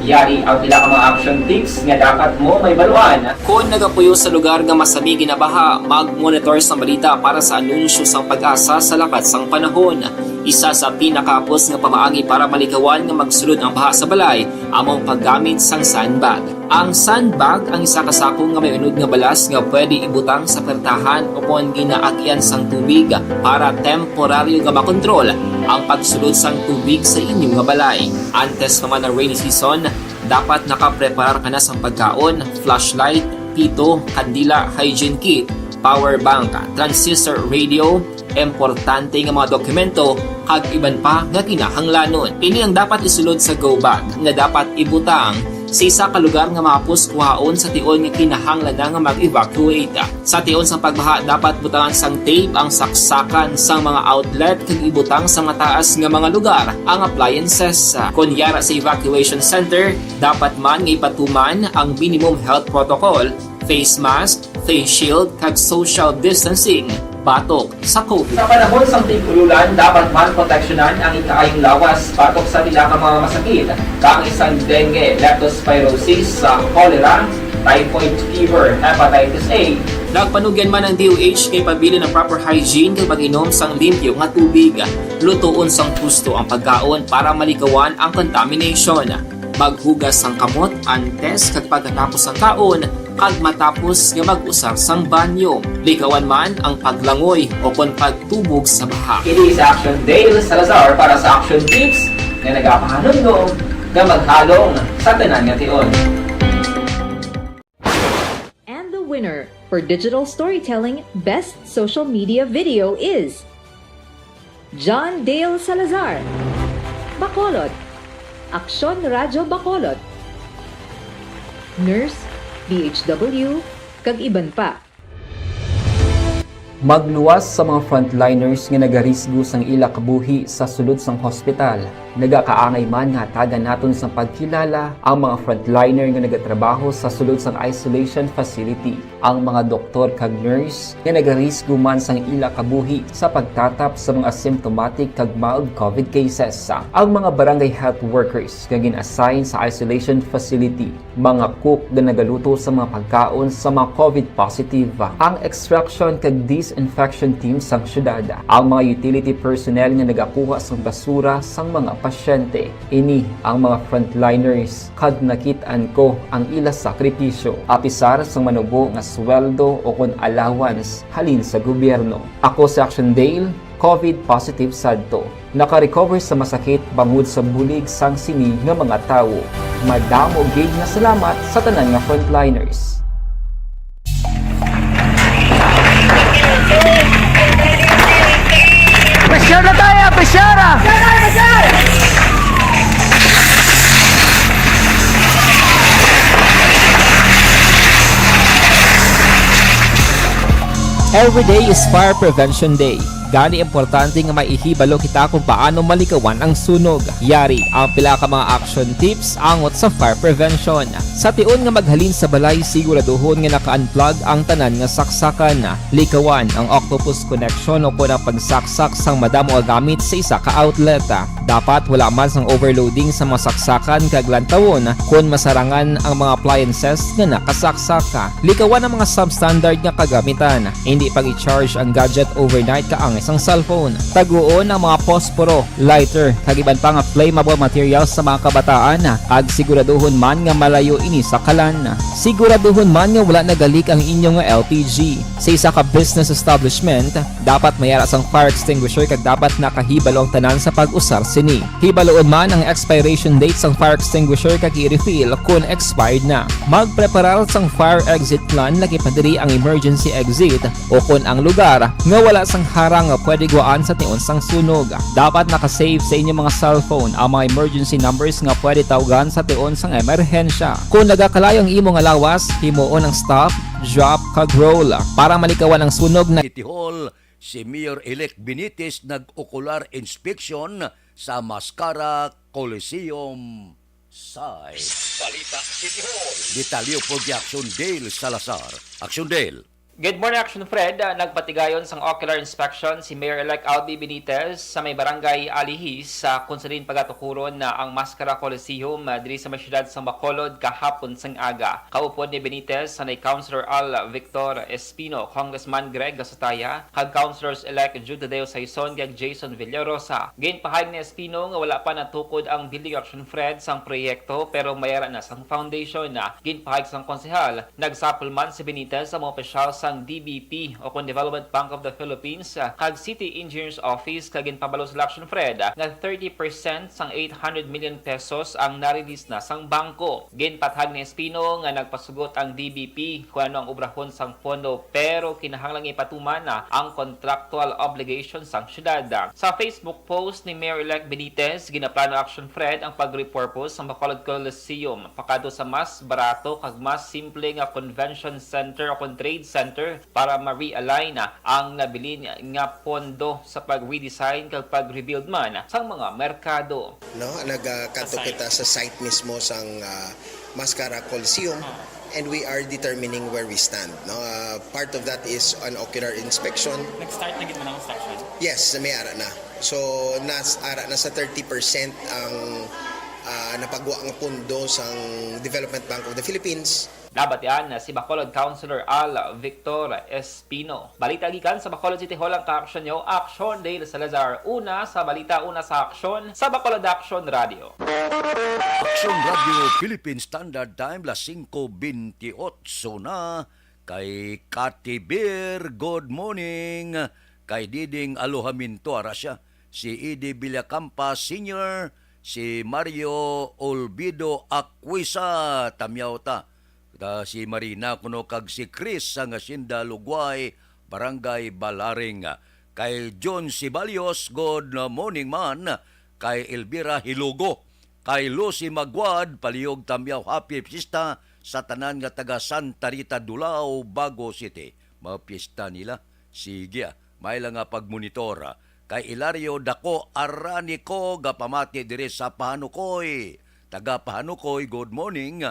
[SPEAKER 9] Yari ang pila ka mga action tips nga dapat mo may baluan. Kung nagapuyo sa lugar nga masabi ginabaha, mag-monitor sa balita para sa anunsyo sang pag-asa sa lakas sang panahon. Isa sa pinakapos nga pamaagi para malikawan nga magsulod ang baha sa balay, among paggamit sang sandbag. Ang sandbag ang isa kasakong nga may unod nga balas nga pwede ibutang sa pertahan upon ginaagyan sang tubig para temporaryo nga makontrol ang pagsulod sang tubig sa inyong nga balay. Antes naman ng rainy season, dapat nakapreparar ka na sang pagkaon, flashlight, pito, kandila, hygiene kit, power bank, transistor radio, importante nga mga dokumento kag iban pa nga kinahanglanon. Ini ang dapat isulod sa go bag nga dapat ibutang sa isa ka lugar nga mapus kuhaon sa tion nga kinahanglan nga mag-evacuate. Sa tion sa pagbaha dapat butangan sang tape ang saksakan sang mga outlet kag ibutang sa mataas nga mga lugar ang appliances. Kunyara sa evacuation center, dapat man nga ipatuman ang minimum health protocol, face mask, face shield kag social distancing. Batok sa COVID. Sa panahon sa tig-ululan, dapat man proteksyonan ang ikaayong lawas batok sa pila ka mga masakit. Kang isang dengue, leptospirosis, cholera, typhoid fever, hepatitis A. Nagpanugyan man ang DOH kay pabili ng proper hygiene kay pag-inom sang limpyo nga tubig. Lutuon sang gusto ang pagkaon para malikawan ang contamination. Maghugas sang kamot antes kag pagkatapos ang kaon kag matapos nga mag-usar sang banyo. Likawan man ang paglangoy o kon pagtubog sa baha. Kini sa Action Dale Salazar para sa Action Tips nga nagapahanunggo nga maghalong sa tanan nga tion.
[SPEAKER 10] And the winner for Digital Storytelling Best Social Media Video is John Dale Salazar, Bacolod, Aksyon Radyo Bacolod, Nurse, DHW, kag iban pa.
[SPEAKER 9] Magluwas sa mga frontliners nga nagarisgo sang ila kabuhi sa sulod sang hospital. Nagakaangay man nga hatagan naton sa pagkilala ang mga frontliner nga nagatrabaho sa sulod sang isolation facility. Ang mga doktor kag nurse nga nagarisgo man sang ila kabuhi sa pagtatap sa mga symptomatic kag mild COVID cases. Ang mga barangay health workers nga gin-assign sa isolation facility, mga cook nga nagaluto sa mga pagkaon sa mga COVID positive, ang extraction kag disinfection team sang syudad, ang mga utility personnel nga nagakuha sang basura sang mga pasyente. Ini ang mga frontliners kag nakit-an ko ang ila sakripisyo apisar sang manubo nga sweldo o kon allowance halin sa gobyerno. Ako sa Action Dale, COVID positive sadto. Naka-recover sa masakit bangod sa bulig sang sini nga mga tawo. Madamo gid nga salamat sa tanan nga frontliners.
[SPEAKER 8] Presyara tayo! Presyara!
[SPEAKER 9] Every day is Fire Prevention Day. Gani importante nga maihibalo kita kung paano malikawan ang sunog. Yari ang pila ka mga action tips angot sa fire prevention. Sa tion nga maghalin sa balay, siguraduhon nga naka-unplug ang tanan nga saksakan. Likawan ang octopus connection o ang pagsaksak sang madamo nga gamit sa isa ka outlet. Dapat wala man sang overloading sa mga saksakan kag lantawon kung masarangan ang mga appliances nga nakasaksaka. Likawan ang mga substandard nga kagamitan. Hindi pag i-charge ang gadget overnight kaang isang cellphone. Taguon ang mga posporo, lighter, kag iban pa nga flammable materials sa mga kabataan. Ag siguraduhon man nga malayo ini sa kalan. Siguraduhon man nga wala nagalik ang inyong LPG. Sa isa ka business establishment, dapat mayara sang fire extinguisher kag dapat nakahibalo ang tanan sa pag-usar sini. Hibaloon man ang expiration date sang fire extinguisher kag i-refill kung expired na. Magpreparar sang fire exit plan lagi pa diri ang emergency exit o kung ang lugar nga wala sang harang nga pwede guaan sa tion sang sunog. Dapat nakasave sa inyong mga cellphone ang mga emergency numbers nga pwede tawagan sa tion sang emerhensya. Kung nagakalayang imong alawas, himuon ang stop, drop, kag roll para malikawan ang sunog na
[SPEAKER 2] City Hall, si Mayor-elect Benitez nag-ocular inspection sa Mascara Coliseum site.
[SPEAKER 1] Balita City Hall.
[SPEAKER 2] Detalyo po di Action Dale Salazar. Action Dale.
[SPEAKER 9] Good morning, Action Fred. Nagpatigayon sang ocular inspection si Mayor-elect Albi Benitez sa may barangay Alihis sa kung saan pagatukuron na ang Mascara Coliseum diri sa may siyudad sa Bacolod kahapon sang aga. Kaupod ni Benitez sa nay Councilor Al Victor Espino, Congressman Greg Gasutaya, kag Councilors-elect Jude Tadeo Saison kag Jason Villarosa. Ginpahayag ni Espino nga wala pa natukod ang building, Action Fred, sang proyekto pero mayara na sang foundation na. Ginpahayag sang konsehal, nagsapol man si Benitez sa mga opisyal sang DBP o kung Development Bank of the Philippines kag City Engineers Office kag ginpabalo sa Action Fred nga 30% sang 800 million pesos ang na-release na sang bangko. Ginpathag ni Espino nga nagpasugot ang DBP kung ano ang obrahon sang pondo pero kinahanglang ipatuman na ang contractual obligation sang syudad. Sa Facebook post ni Mayor-elect Benitez, ginaplano Action Fred ang pag-repurpose ng Bacolod Coliseum pakado sa mas barato kag mas simple nga convention center o trade center para ma-realign ang nabilin nga pondo sa pag-redesign kag pag-rebuild man sang mga merkado.
[SPEAKER 15] No, nagkanto kita sa site mismo sang Mascara Coliseum and we are determining where we stand. No, part of that is an ocular inspection.
[SPEAKER 16] Nag-start na gid man ang construction?
[SPEAKER 15] Yes, may ara na. So ara na sa 30% ang napagwa ang pondo sang Development Bank of the Philippines.
[SPEAKER 9] Nabatian na si Bacolod Councilor Al Victor Espino. Balita gikan sa Bacolod City Hall ang ka-action nyo, Action Dale Salazar. Una sa balita, una sa action sa Bacolod Action Radio.
[SPEAKER 2] Action Radio Philippine Standard Time, las 5:28 na. Kay Kati Beer, good morning. Kay Diding Alohaminto, Arasya. Si Edi Villacampa Sr., si Mario Olvido Aquisa, Tamyauta. Si Marina kuno kag si Chris sang Hacienda Lugway, Barangay Balaring. Kay John Sibalios, good morning man. Kay Elvira Hilugo. Kay Lucy Magwad, Palihog Tamyaw, happy pista sa tanan nga taga Santa Rita Dulao, Bago City. Mga pista nila, sige, may lang nga pagmonitor. Kay Ilario Dako Araniko, gapamati dire sa Pahanukoy. Taga Pahanukoy, good morning.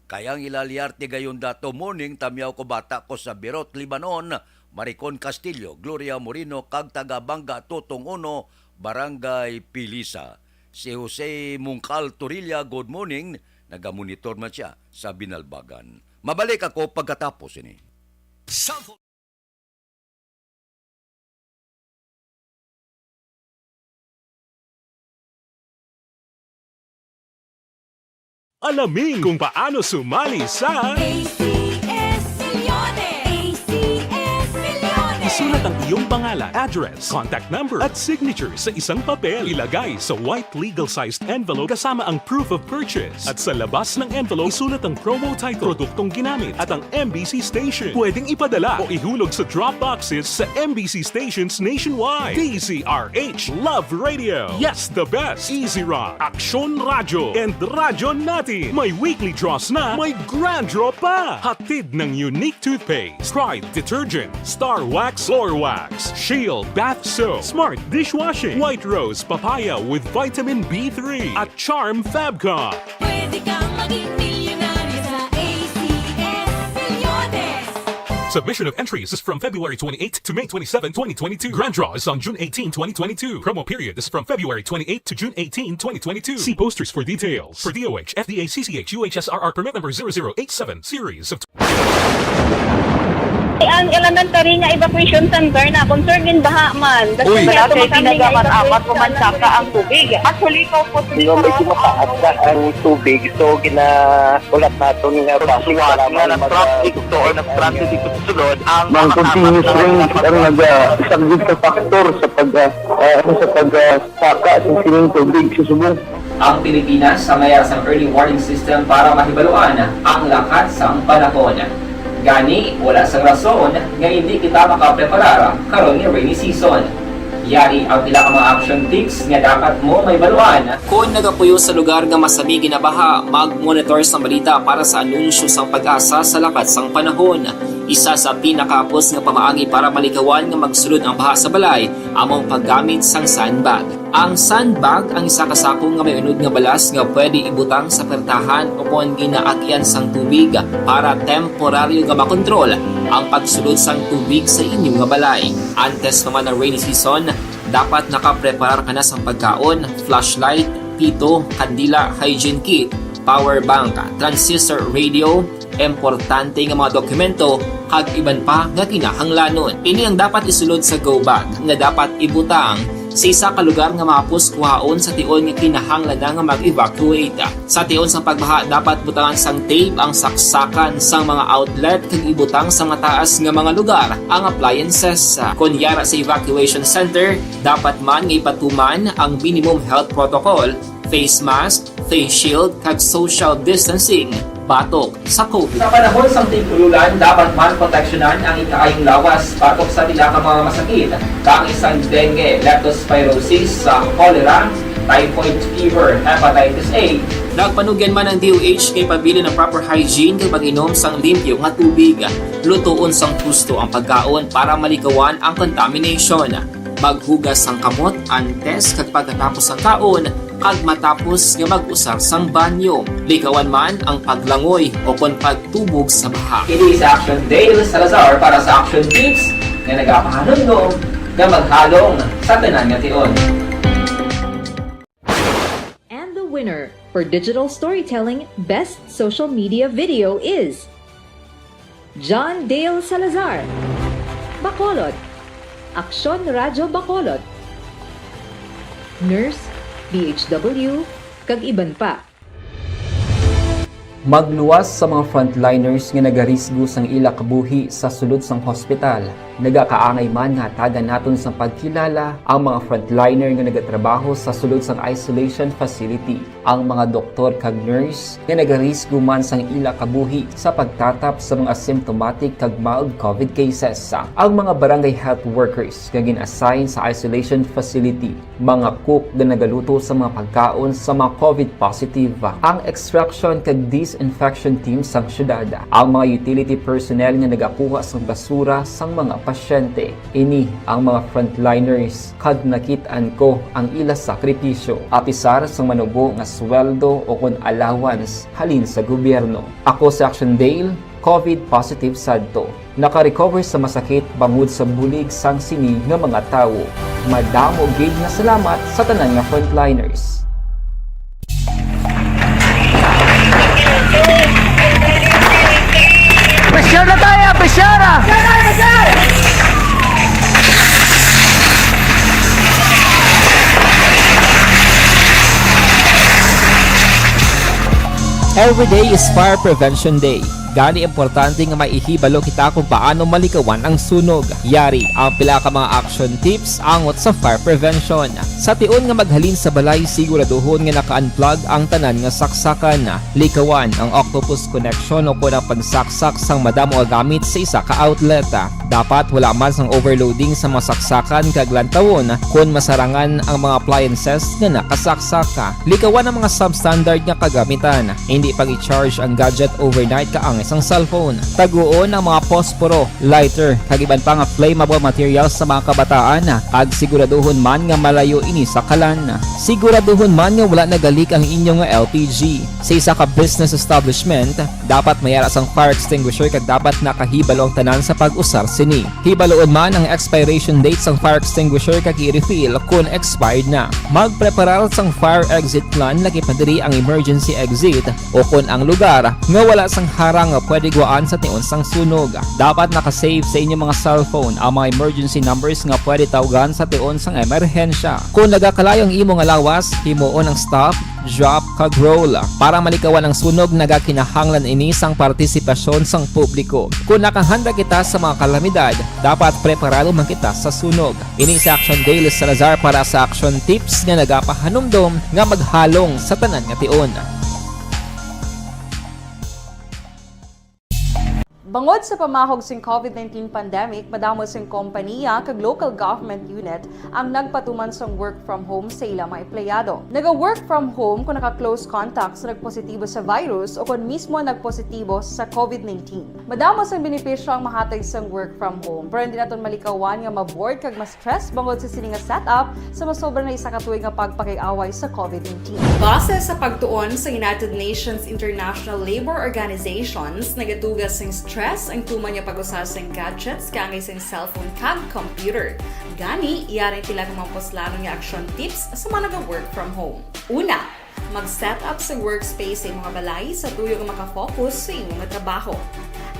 [SPEAKER 2] Kayang ilaliarte gayon dato morning, tamyaw ko bata ko sa Birot, Libanon, Maricon Castillo, Gloria Morino, kag taga Bangga, Tutong Uno, Barangay Pilisa. Si Jose Mungkal Torilla, good morning, nagamonitor man siya sa Binalbagan. Mabalik ako pagkatapos ini.
[SPEAKER 4] Alamin kung paano sumali sa
[SPEAKER 5] ACS Milyones! ACS Milyones!
[SPEAKER 4] Isulat ang iyong pangalan, address, contact number at signature sa isang papel. Ilagay sa white legal-sized envelope kasama ang proof of purchase. At sa labas ng envelope, isulat ang promo title, produktong ginamit at ang MBC station. Pwedeng ipadala o ihulog sa drop boxes sa MBC stations nationwide. DZRH Love Radio. Yes, the best. Easy Rock, Action Radio, and Radyo Natin. May weekly draws na, may grand draw pa. Hatid ng unique toothpaste, Pride Detergent, Star Wax, Floor Wax, Max, Shield Bath Soap, Smart Dishwashing, White Rose Papaya with Vitamin B3 at Charm Fabcon.
[SPEAKER 5] Pwede kang maging milyonaryo sa ACS Milyones.
[SPEAKER 4] Submission of entries is from February 28 to May 27, 2022. Grand draw is on June 18, 2022. Promo period is from February 28 to June 18, 2022. See posters for details. For DOH, FDA, CCH, UHSRR permit number 0087, series of...
[SPEAKER 6] Ang elementary nga evacuation center na concern din baha man.
[SPEAKER 8] Uy, dati tinagaman apat pumansaka ang tubig. Actually, ikaw po
[SPEAKER 7] Medyo mataas na ang tubig. So, ulat natin nga
[SPEAKER 8] pasuwat nga ng traffic to or ng traffic dito sa sulod ang
[SPEAKER 7] mga continuous rain ang nag-subject sa factor sa pagsaka sa sining tubig sa subong.
[SPEAKER 9] Ang Pilipinas sa mayroon ng early warning system para mahibaluan ang lakas ng panahon. Gani, wala sang rason nga hindi kita makapreparar karon nga rainy season. Yari ang pila ka mga action tips nga dapat mo may baluan. Kung nagapuyo sa lugar nga masabi ginabaha, mag-monitor sa balita para sa anunsyo sang pag-asa sa lakas sang panahon. Isa sa pinakapos nga pamaagi para malikawan nga magsulod ang baha sa balay, among paggamit sang sandbag. Ang sandbag ang isa kasakong nga may unod nga balas nga pwede ibutang sa pertahan upon ginaagyan sang tubig para temporaryo nga makontrol ang pagsulod sang tubig sa inyong nga balay. Antes naman ng rainy season, dapat nakapreparar ka na sang pagkaon, flashlight, pito, kandila, hygiene kit, power bank, transistor radio, importante nga mga dokumento kag iban pa nga kinahanglanon. Ini ang dapat isulod sa go bag nga dapat ibutang sa isa ka lugar nga mapos kuhaon sa tion nga kinahanglan nga mag-evacuate. Sa tion sa pagbaha dapat butangan sang tape ang saksakan sang mga outlet kag ibutang sa mataas nga mga lugar ang appliances. Kunyara sa evacuation center, dapat man nga ipatuman ang minimum health protocol, face mask, face shield kag social distancing batok sa COVID. Sa panahon sa tigululan, dapat man proteksyonan ang ikaayong lawas batok sa pila ka mga masakit. Kang isang dengue, leptospirosis, cholera, typhoid fever, hepatitis A. Nagpanugyan man ang DOH kay pabili ng proper hygiene kay pag-inom sang limpyo nga tubig. Lutuon sang gusto ang pagkaon para malikawan ang contamination. Maghugas sang kamot antes kag pagkatapos ang kaon kag matapos nga mag-usar sang banyo. Likawan man ang paglangoy o kon pagtubog sa baha. It is Action Dale Salazar para sa Action Tips nga nagapahanong nga maghalong sa tanan nga tion.
[SPEAKER 10] And the winner for Digital Storytelling Best Social Media Video is John Dale Salazar, Bacolod, Aksyon Radyo Bacolod, Nurse, DHW, kag iban pa.
[SPEAKER 9] Magluwas sa mga frontliners nga nagarisgo sang ila kabuhi sa sulod sang hospital. Nagakaangay man nga tagan naton sa pagkilala ang mga frontliner nga nagatrabaho sa sulod sang isolation facility. Ang mga doktor kag nurse nga nagarisgo man sang ila kabuhi sa pagtatap sa mga symptomatic kag mild COVID cases. Ang mga barangay health workers nga gin-assign sa isolation facility, mga cook nga nagaluto sa mga pagkaon sa mga COVID positive. Ang extraction kag disinfection team sang syudad, ang mga utility personnel nga nagakuha sang basura sang mga pasyente. Ini ang mga frontliners kag nakit-an ko ang ila sakripisyo apisar sang manubo nga sweldo o kon allowance halin sa gobyerno. Ako sa Action Dale, COVID positive sadto. Naka-recover sa masakit bangod sa bulig sang sini nga mga tawo. Madamo gid nga salamat sa tanan nga frontliners.
[SPEAKER 8] Pressure na tayo! Pressure!
[SPEAKER 9] Every day is Fire Prevention Day. Gani importante nga maihibalo kita kung paano malikawan ang sunog. Yari ang pila ka mga action tips angot sa fire prevention. Sa tion nga maghalin sa balay, siguraduhon nga naka-unplug ang tanan nga saksakan. Likawan ang octopus connection o kung ang pagsaksak sang madamo nga gamit sa isa ka outlet. Dapat wala man sang overloading sa mga saksakan kag lantawon kung masarangan ang mga appliances nga nakasaksaka. Likawan ang mga substandard nga kagamitan. Hindi pag i-charge ang gadget overnight kaang sang cellphone. Taguon ang mga posporo, lighter, kag iban pa nga flammable materials sa mga kabataan, kag siguraduhon man nga malayo ini sa kalan. Siguraduhon man nga wala nagalik ang inyong LPG. Sa isa ka business establishment, dapat mayara sang fire extinguisher kag dapat nakahibalo ang tanan sa pag-usar sini. Hibaloon man ang expiration date sang fire extinguisher kag i-refill kung expired na. Magpreparar sang fire exit plan lagi pa diri ang emergency exit o kung ang lugar nga wala sang harang nga pwede guaan sa tion sang sunog. Dapat nakasave sa inyong mga cellphone ang mga emergency numbers nga pwede tawagan sa tion sang emerhensya. Kung nagakalayo ang imong alawas, himuon ang stop, drop, kag roll. Para malikawan ang sunog, nagakinahanglan ini sang partisipasyon sang publiko. Kung nakahanda kita sa mga kalamidad, dapat preparado man kita sa sunog. Ini sa Action Daily Salazar para sa Action Tips nga nagapahanumdom nga maghalong sa tanan nga tion.
[SPEAKER 11] Bangod sa pamahog sing COVID-19 pandemic, madamo sing kompanya kag local government unit ang nagpatuman sang work from home sa ilang mga empleyado. Naga-work from home kung naka-close contacts na nagpositibo sa virus o kung mismo nagpositibo sa COVID-19. Madamo sang benepisyo ang mahatag sang work from home, pero hindi naton malikawan nga ma-bored kag ma-stress bangod sa sini nga setup sa masobra na isa ka tuig nga pagpakig-away sa COVID-19. Base sa pagtuon sa United Nations International Labour Organizations, nagatugas sing stress ang tuman niya pag-usar sa gadgets kangay sa cellphone kag computer. Gani, iyaring tila ng mga poslano nga action tips sa mga nag-work from home. Una, mag-set up sa workspace sa mga balay sa tuyo nga makafocus sa inyong trabaho.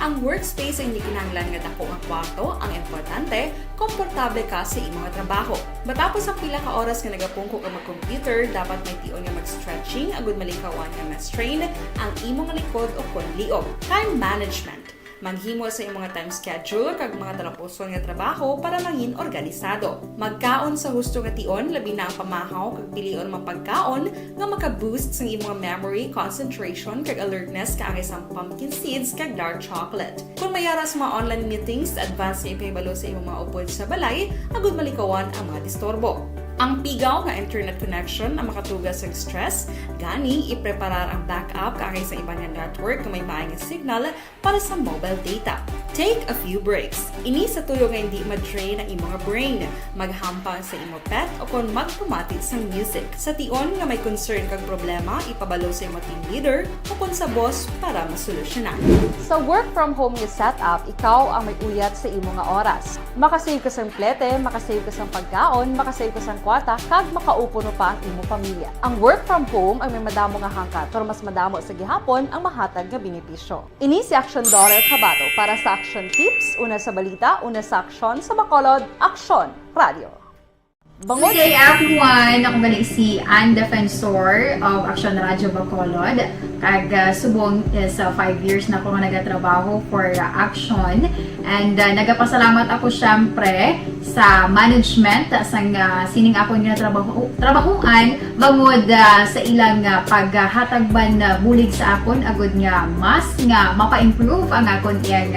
[SPEAKER 11] Ang workspace ay hindi kinahanglan nga dako nga kwarto, ang importante, komportable ka sa imong trabaho. Matapos ang pila ka oras nga nagapungko ka mag-computer, dapat may tion nga mag-stretching agud malikawan nga ma-strain ang imong likod o kon liog. Time management. Manghimo sa imong time schedule kag mga talapuson nga trabaho para mangin organisado. Magkaon sa husto nga tion, labi na ang pamahaw kag pilion mapagkaon nga maka-boost sa imong memory, concentration kag alertness kaangay sa pumpkin seeds kag dark chocolate. Kung mayara sa mga online meetings, advance na ipahibalo sa imong mga upod sa balay, agud malikawan ang mga disturbo. Ang pigaw nga internet connection ang makatugas sa stress, gani ipreparar ang backup kaangay sa ibang nga network nga may maayong signal para sa mobile data. Take a few breaks. Ini sa tuyo nga hindi ma-drain ang imong brain, maghampang sa imong pet o kon magpumati sa music. Sa tion nga may concern kag problema, ipabalo sa imong team leader o kon sa boss para masolusyonan. Sa work from home nga setup, ikaw ang may uyat sa imong nga oras. Makasave ka sang plete, makasave ka sang pagkaon, makasave ka sang kwarta, kag makaupo no pa ang imong pamilya. Ang work from home ay may madamo nga hangkat, pero mas madamo sa gihapon ang mahatag nga benepisyo. Ini si Action Dorel Cabato para sa Action Tips, una sa balita, una sa aksyon sa Bacolod, Aksyon Radio.
[SPEAKER 12] Good day everyone! Ako gali si Ann Defensor of Action Radio Bacolod. Kag subong sa 5 years na ako nga nagatrabaho for Action. And nagapasalamat ako syempre sa management sang sining ako nga trabahuan bangod sa ilang paghatagban bulig sa akon agud nga mas nga mapa-improve ang akon iyang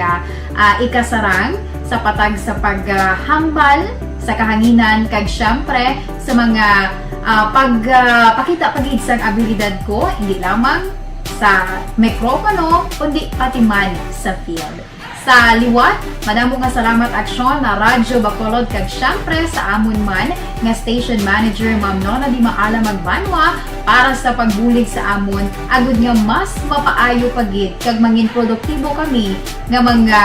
[SPEAKER 12] ikasarang sa patag sa paghambal sa kahanginan kag syempre sa mga pagpakita pagid sang abilidad ko hindi lamang sa mikropono kundi pati man sa field. Sa liwat, madamo nga salamat Aksyon na Radyo Bacolod kag syempre sa amon man nga station manager Ma'am Nona Di Maala Magbanwa para sa pagbulig sa amon agud nga mas mapaayo pagid kag mangin produktibo kami nga mga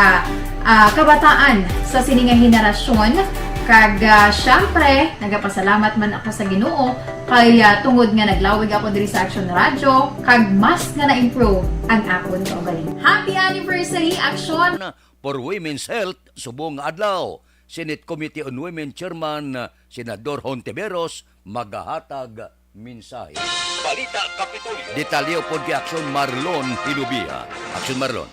[SPEAKER 12] kabataan sa sining nga henerasyon. Kag syempre, nagapasalamat man ako sa Ginoo kay tungod nga naglawig ako diri sa Action Radio kag mas nga na-improve ang akon kaugalingon. Happy anniversary Action!
[SPEAKER 2] For Women's Health, subong adlaw. Senate Committee on Women Chairman Senador Hontiveros magahatag mensahe.
[SPEAKER 1] Balita Kapitolyo.
[SPEAKER 2] Detalyo pod kay Aksyon Marlon Hinubia. Aksyon Marlon.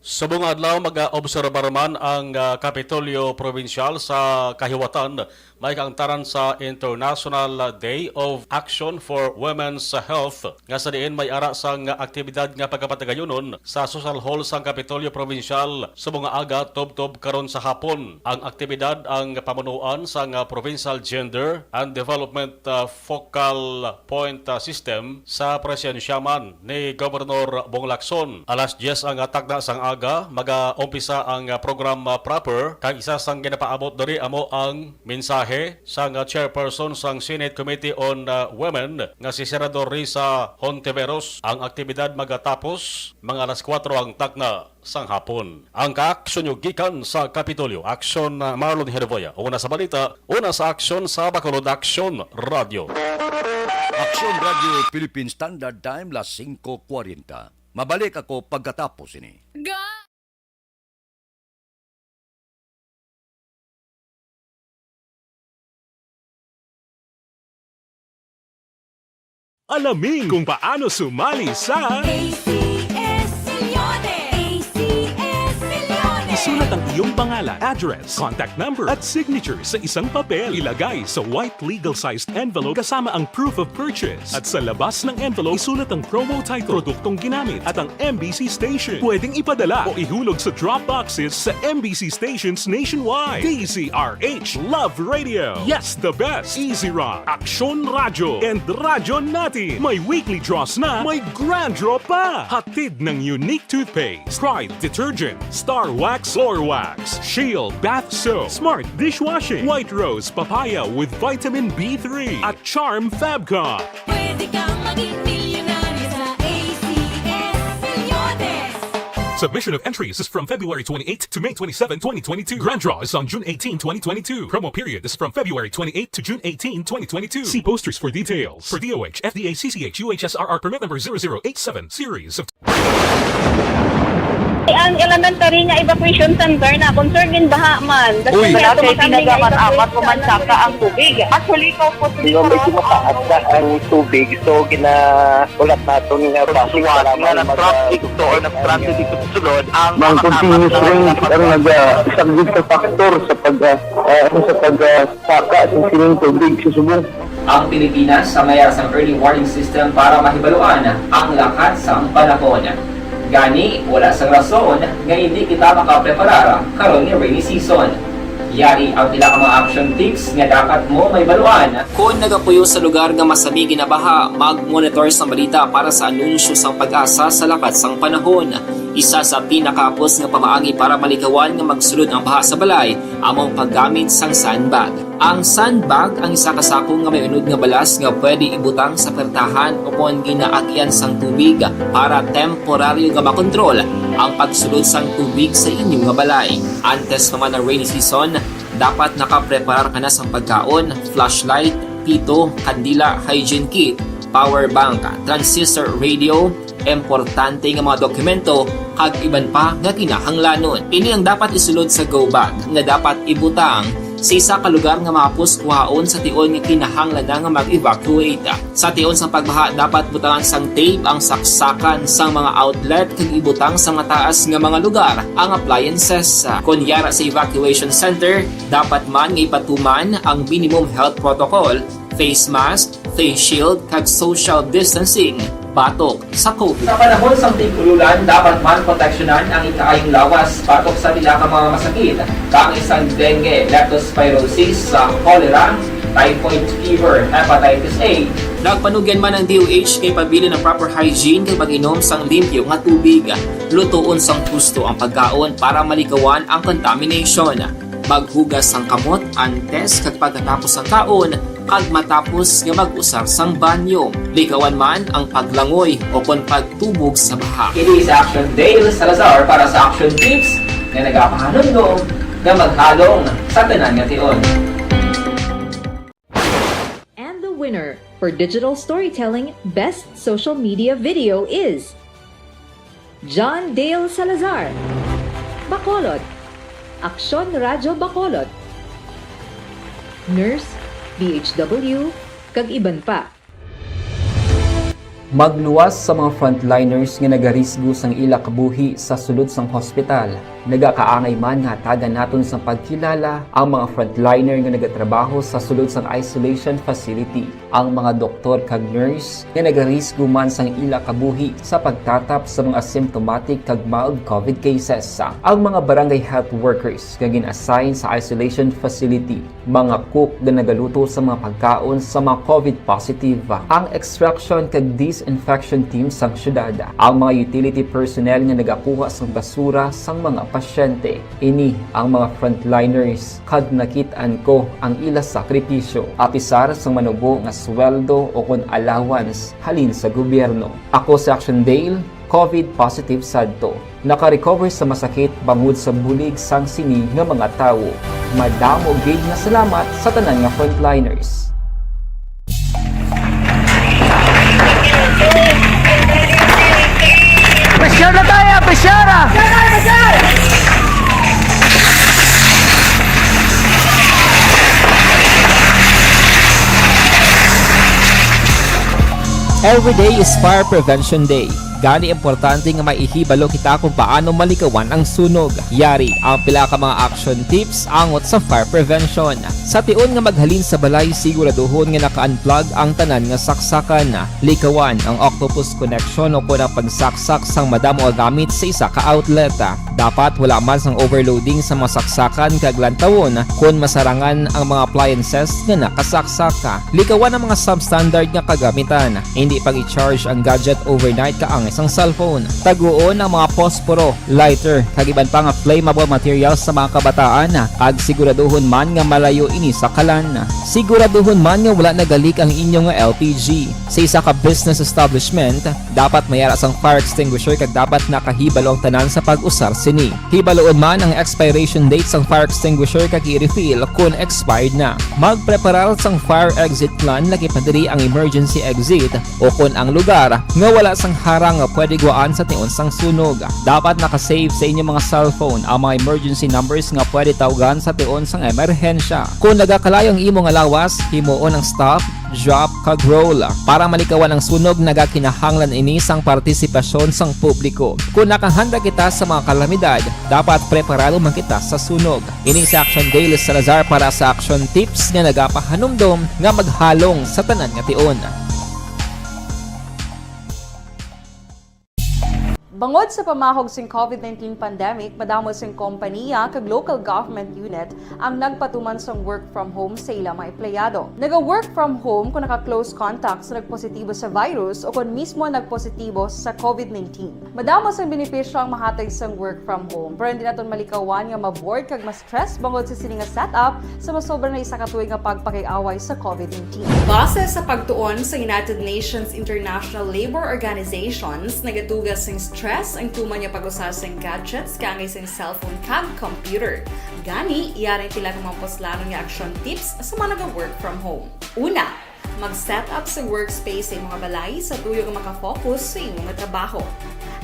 [SPEAKER 16] Sa buong adlaw, mag-obserbar man ang Kapitolyo Provincial sa kahiwatan may kaangtaran sa International Day of Action for Women's Health. Nga sa diin may ara sang aktibidad nga pagkapatagayonon sa Social Hall sang Kapitolyo Provincial sa mga aga tob-tob karon sa hapon. Ang aktibidad ang pamunuan sang Provincial Gender and Development Focal Point System sa presensyaman ni Gobernador Bong Lacson. Alas 10 ang tagna sang aga mag-umpisa ang program proper kang isa sang ginapaabot diri amo ang mensahe sang chairperson sang Senate Committee on Women nga si Senador Risa Hontiveros. Ang aktibidad magatapos mga alas 4 ang tagna sang hapon. Ang kaaksyon yung gikan sa Kapitolyo. Aksyon Marlon Herboya. Una sa balita, una sa aksyon sa Bacolod Aksyon Radio.
[SPEAKER 2] Aksyon Radio Philippine Standard Time las 5:40. Mabalik ako pagkatapos ini.
[SPEAKER 4] Alamin kung paano sumali sa
[SPEAKER 5] ACS Milyones! ACS Milyones!
[SPEAKER 4] Isulat ang iyong pangalan, address, contact number at signature sa isang papel. Ilagay sa white legal-sized envelope kasama ang proof of purchase. At sa labas ng envelope, isulat ang promo title, produktong ginamit at ang MBC station. Pwedeng ipadala o ihulog sa drop boxes sa MBC stations nationwide. DZRH Love Radio. Yes, the best. Easy Rock, Aksyon Radio, and Radyo Natin. May weekly draws na, may grand draw pa. Hatid ng unique toothpaste, Pride Detergent, Star Wax Floor Wax, Shield Bath Soap, Smart Dishwashing, White Rose Papaya with Vitamin B3 at Charm Fabcon.
[SPEAKER 5] Pwede kang maging milyonaryo sa ACS Milyones!
[SPEAKER 4] Submission of entries is from February 28 to May 27, 2022. Grand draw is on June 18, 2022. Promo period is from February 28 to June 18, 2022. See posters for details. For DOH, FDA, CCH, UHSRR permit number 0087, series of...
[SPEAKER 6] Ang elementary nga evacuation center na concern din baha man.
[SPEAKER 8] Uy, kasi tinagaman apat kumansaka ang tubig. Actually, ikaw po
[SPEAKER 7] Di ba medyo mataas na ang tubig, so ginaulat natin nga
[SPEAKER 8] pasuwat nga nag-traffic to or nag-transit dito sa sulod ang
[SPEAKER 7] mga continuous rain ang nag-subject sa factor sa pagsaka sa sining tubig sa subong.
[SPEAKER 9] Ang Pilipinas sa mayar sa early warning system para mahibaluan ang lakat sa panahon. Gani, wala sa rason nga hindi kita makapreparar karon ni rainy season. Yari ang pila ka mga action tips nga dapat mo may baluan. Kung nagapuyo sa lugar nga masabi ginabaha, mag-monitor sa balita para sa anunsyo sang pag-asa sa lakat sang panahon. Isa sa pinakapos nga pamaagi para malikawan nga magsulod ang baha sa balay, among paggamit sang sandbag. Ang sandbag ang isa kasakong nga may unod nga balas nga pwede ibutang sa pertahan upon ginaagyan sang tubig para temporaryo nga makontrol ang pagsulod sang tubig sa inyong nga balay. Antes naman ng rainy season, dapat nakapreparar ka na sa pagkaon, flashlight, pito, kandila, hygiene kit, power bank, transistor radio, importante nga mga dokumento kag iban pa nga kinahanglanon. Ini ang dapat isulod sa go bag nga dapat ibutang sa isa ka lugar nga mapus kuhaon sa tion nga kinahanglan nga mag-evacuate. Sa tion sa pagbaha dapat butangan sang tape ang saksakan sang mga outlet kag ibutang sa mataas nga mga lugar ang appliances. Kunyara sa evacuation center, dapat man nga ipatuman ang minimum health protocol, face mask, face shield kag social distancing. Batok sa COVID. Sa panahon sa tigululan, dapat man proteksyonan ang ikaayong lawas batok sa pila ka mga masakit. Kang isang dengue, leptospirosis, cholera, typhoid fever, hepatitis A. Nagpanugyan man ang DOH kay pabili ng proper hygiene kay pag-inom sang limpyo nga tubig. Lutuon sang husto ang pagkaon para malikawan ang contamination. Maghugas sang kamot antes kag pagkatapos ang kaon kag matapos nga mag-usar sang banyo. Likawan man ang paglangoy o kon pagtubog sa baha. Kini sa Action Dale Salazar para sa action tips nga nagapahanong nga maghalong sa tanan nga tion.
[SPEAKER 10] And the winner for Digital Storytelling Best Social Media Video is John Dale Salazar, Bacolod, Aksyon Radio Bacolod, Nurse, DHW, kag iban pa.
[SPEAKER 9] Magluwas sa mga frontliners nga nagarisgo sang ila kabuhi sa sulod sang hospital. Nagakaangay man nga tagan naton sa pagkilala ang mga frontliner nga nagatrabaho sa sulod sang isolation facility. Ang mga doktor kag nurse nga nagarisgo man sang ila kabuhi sa pagtatap sa mga asymptomatic kag mild COVID cases. Ang mga barangay health workers nga gin-assign sa isolation facility, mga cook nga nagaluto sa mga pagkaon sa mga COVID positive, ang extraction kag disinfection team sang syudad, ang mga utility personnel nga nagakuha sang basura sang mga pasyente. Ini ang mga frontliners kad nakitaan ko ang ila sakripisyo apisar sang manubo nga sweldo o kon allowance halin sa gobyerno. Ako si Action Dale, COVID positive sadto. Naka-recover sa masakit bangod sa bulig sang sini nga mga tawo. Madamo gay nga salamat sa tanan nga frontliners.
[SPEAKER 8] Pressure na tayo! Pressure na!
[SPEAKER 9] Every day is Fire Prevention Day. Gani importante nga maihibalo kita kung paano malikawan ang sunog. Yari ang pila ka mga action tips angot sa fire prevention. Sa tion nga maghalin sa balay, siguraduhon nga naka-unplug ang tanan nga saksakan. Likawan ang octopus connection o kung ang pagsaksak sang madamo gamit sa isa ka outlet. Dapat wala man sang overloading sa mga saksakan kag lantawon kung masarangan ang mga appliances nga nakasaksaka. Likawan ang mga substandard nga kagamitan. Hindi pag i-charge ang gadget overnight kaang isang cellphone. Taguon ang mga posporo, lighter, kag iban pa nga flammable materials sa mga kabataan. Ag siguraduhon man nga malayo ini sa kalan. Siguraduhon man nga wala nagalik ang inyong LPG. Sa isa ka business establishment, dapat mayara sang fire extinguisher kag dapat nakahibalo ang tanan sa pag-usar sini. Hibaloon man ang expiration date sang fire extinguisher kag i-refill kung expired na. Magpreparar sang fire exit plan laki padiri ang emergency exit o kung ang lugar nga wala sang harang nga pwede guwaan sa tion sang sunog. Dapat nakasave sa inyong mga cellphone ang mga emergency numbers nga pwede tawagan sa tion sang emerhensya. Kung nagakalayo ang imong alawas, himuon ang stop, drop, kag roll. Para malikawan ang sunog, nagakinahanglan ini sang partisipasyon sang publiko. Kung nakahanda kita sa mga kalamidad, dapat preparado man kita sa sunog. Ini sa Action Dale Salazar para sa action tips nga nagapahanumdom nga maghalong sa tanan nga tion.
[SPEAKER 11] Bangod sa pamahog sing COVID-19 pandemic, madamo sing kompanya kag local government unit ang nagpatuman sang work from home sa ilang mga empleyado. Naga-work from home kung naka-close contacts na nagpositibo sa virus o kung mismo nagpositibo sa COVID-19. Madamo sang benepisyo ang mahatag sang work from home, pero hindi naton malikawan nga ma-bored kag ma-stress bangod sa sini nga setup sa masobra na isa ka tuig nga pagpakiaway sa COVID-19. Base sa pagtuon sa United Nations International Labour Organizations, nagatugas sing stress ang tuman niya pag-usar sa gadgets kangay sa cellphone kag computer. Gani, iyaring tila ng mga poslano nga action tips sa mga nag-work from home. Una, mag-set up sa workspace sa mga balay sa tuyo nga makafocus sa imong trabaho.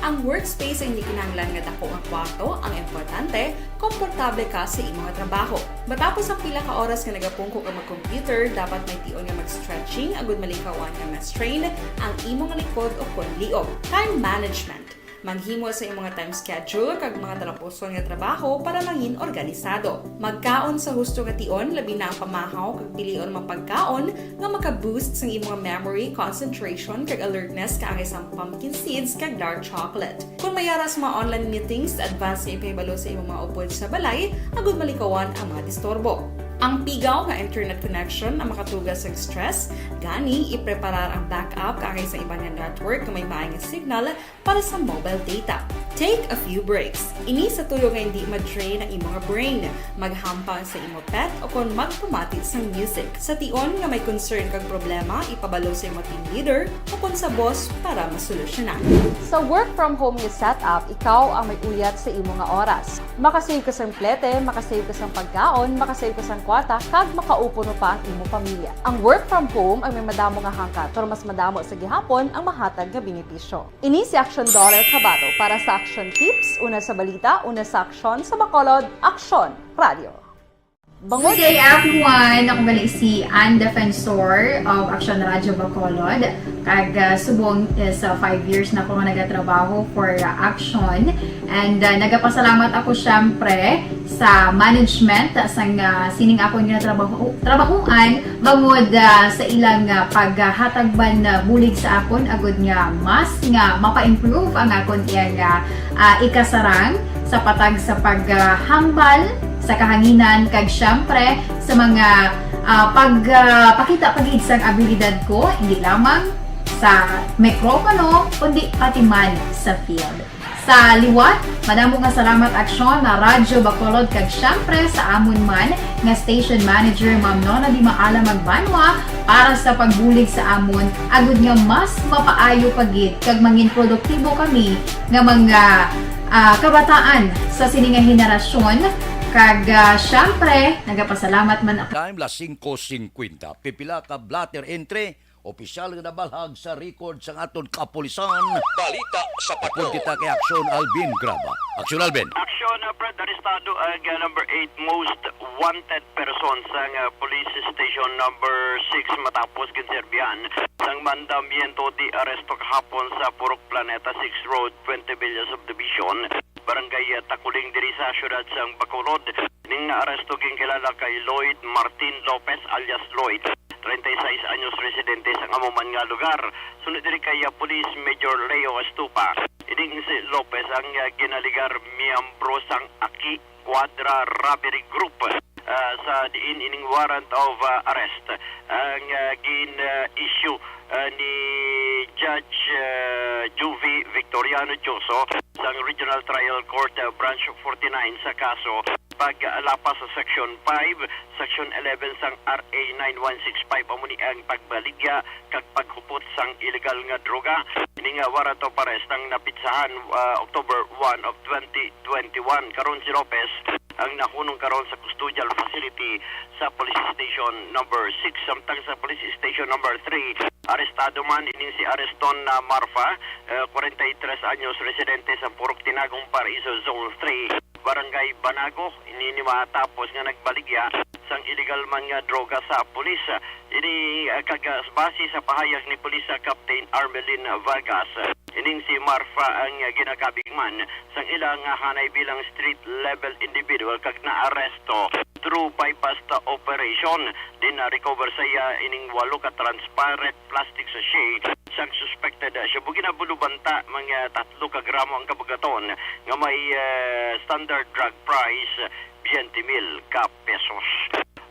[SPEAKER 11] Ang workspace ay hindi kinahanglan nga dako ang kwarto, ang importante, komportable ka sa imong trabaho. Matapos ang pila ka oras nga nagapungko ka mag-computer, dapat may tion nga mag-stretching agud malikawan nga ma-strain ang imong likod o kon liog. Time management. Manghimo sa imong mga time schedule kag mga talapuson nga trabaho para mangin organisado. Magkaon sa husto nga tion, labi na ang pamahaw kag pilion mga pagkaon nga maka-boost sa imong memory, concentration kag alertness kaagay sa pumpkin seeds kag dark chocolate. Kung mayara sa mga online meetings, advance nga ipahibalo sa imong mga upod sa balay, agud malikawan ang mga disturbo. Ang pigaw nga internet connection ang makatugas sa stress, gani ipreparar ang backup kaagay sa ibang nga network nga may maayong signal para sa mobile data. Take a few breaks. Ini sa tuyo nga hindi ma-drain ang imong brain, maghampang sa imong pet o kung magpamati sa music. Sa tion nga may concern kag problema, ipabalo sa imong team leader o kung sa boss para masolusyonan. Sa work from home nga setup, ikaw ang may uyat sa imong nga oras. Makasave ka sang plete, makasave ka sang pagkaon, makasave ka sang kwarta, kag makaupo no pa ang imong pamilya. Ang work from home ay may madamo nga hangkat, pero mas madamo sa gihapon ang mahatag nga benepisyo. Ini si Action Dorel Cabato para sa Action Tips, una sa balita, una sa aksyon sa Bacolod, Aksyon Radio.
[SPEAKER 12] Good day everyone! Ako gali si Ann Defensor of Action Radio Bacolod. Kag subong sa 5 years na ako nga nagatrabaho for Action. And nagapasalamat ako syempre sa management sa sining ako nga trabahuan bangod sa ilang paghatagban bulig sa akon agud nga mas nga mapa-improve ang akon iyang ikasarang sa patag sa paghambal sa kahanginan kag syempre sa mga pagpakita pagid sang abilidad ko hindi lamang sa mikropono kundi pati man sa field. Sa liwat, madamo nga salamat Aksyon na Radyo Bacolod kag syempre sa amon man nga station manager Ma'am Nona Di Maala Magbanwa para sa pagbulig sa amon agud nga mas mapaayo pagid kag mangin produktibo kami nga mga kabataan sa sininga henerasyon. Kag syempre, nagapasalamat man ako.
[SPEAKER 2] Time la 5:50. Pipila ka blatter entry. Opisyal nga nabalhag sa record sa aton kapulisan. Balita sa patrol. Kita kay Aksyon Alvin Graba. Aksyon Alvin.
[SPEAKER 3] Aksyon, Brad, arestado ang number 8 most wanted person sa police station number 6 matapos ginserbihan sang mandamiento di aresto kahapon sa Purok Planeta 6 Road, 20 Villas Subdivision, Barangay Takuling diri sa siyudad sang Bacolod. Ning naaresto kilala kay Lloyd Martin Lopez alias Lloyd, 36 anyos residente sa amuman nga lugar. Sunod diri kay Police Major Leo Estupa. Ining si Lopez ang ginaligar miyembro sang Aki Quadra Robbery Group. Sa diin ining warrant of arrest ang gin-issue ni Judge Juvie Victoriano Joso sa Regional Trial Court Branch 49 sa kaso pag-alapas sa Section 5, Section 11 sang RA 9165 amuni ang pagbaligya kag paghupot sang illegal nga droga. Ini nga warrant of arrest ang napitsahan October 1 of 2021. Karon si Lopez ang nahunong karon sa custodial facility sa Police Station number 6 samtang sa Police Station number 3 arestado man ining si Areston Marfa, 43 anyos residente sa Purok Tinagong Paraiso Zone 3, Barangay Banago. Ini matapos nga nagbaligya sang illegal man nga droga sa pulis. Ini base sa pahayag ni Pulis Captain Armelin Vargas. Ining si Marfa ang ginakabig man sang ilang hanay bilang street level individual kag naaresto through bypass operation. Din na-recover sa iya ining 8 ka transparent plastic sachet sang suspected siya ginabulubanta mga 3 ka gramo ang kabagaton nga may standard drug price 20,000 ka pesos.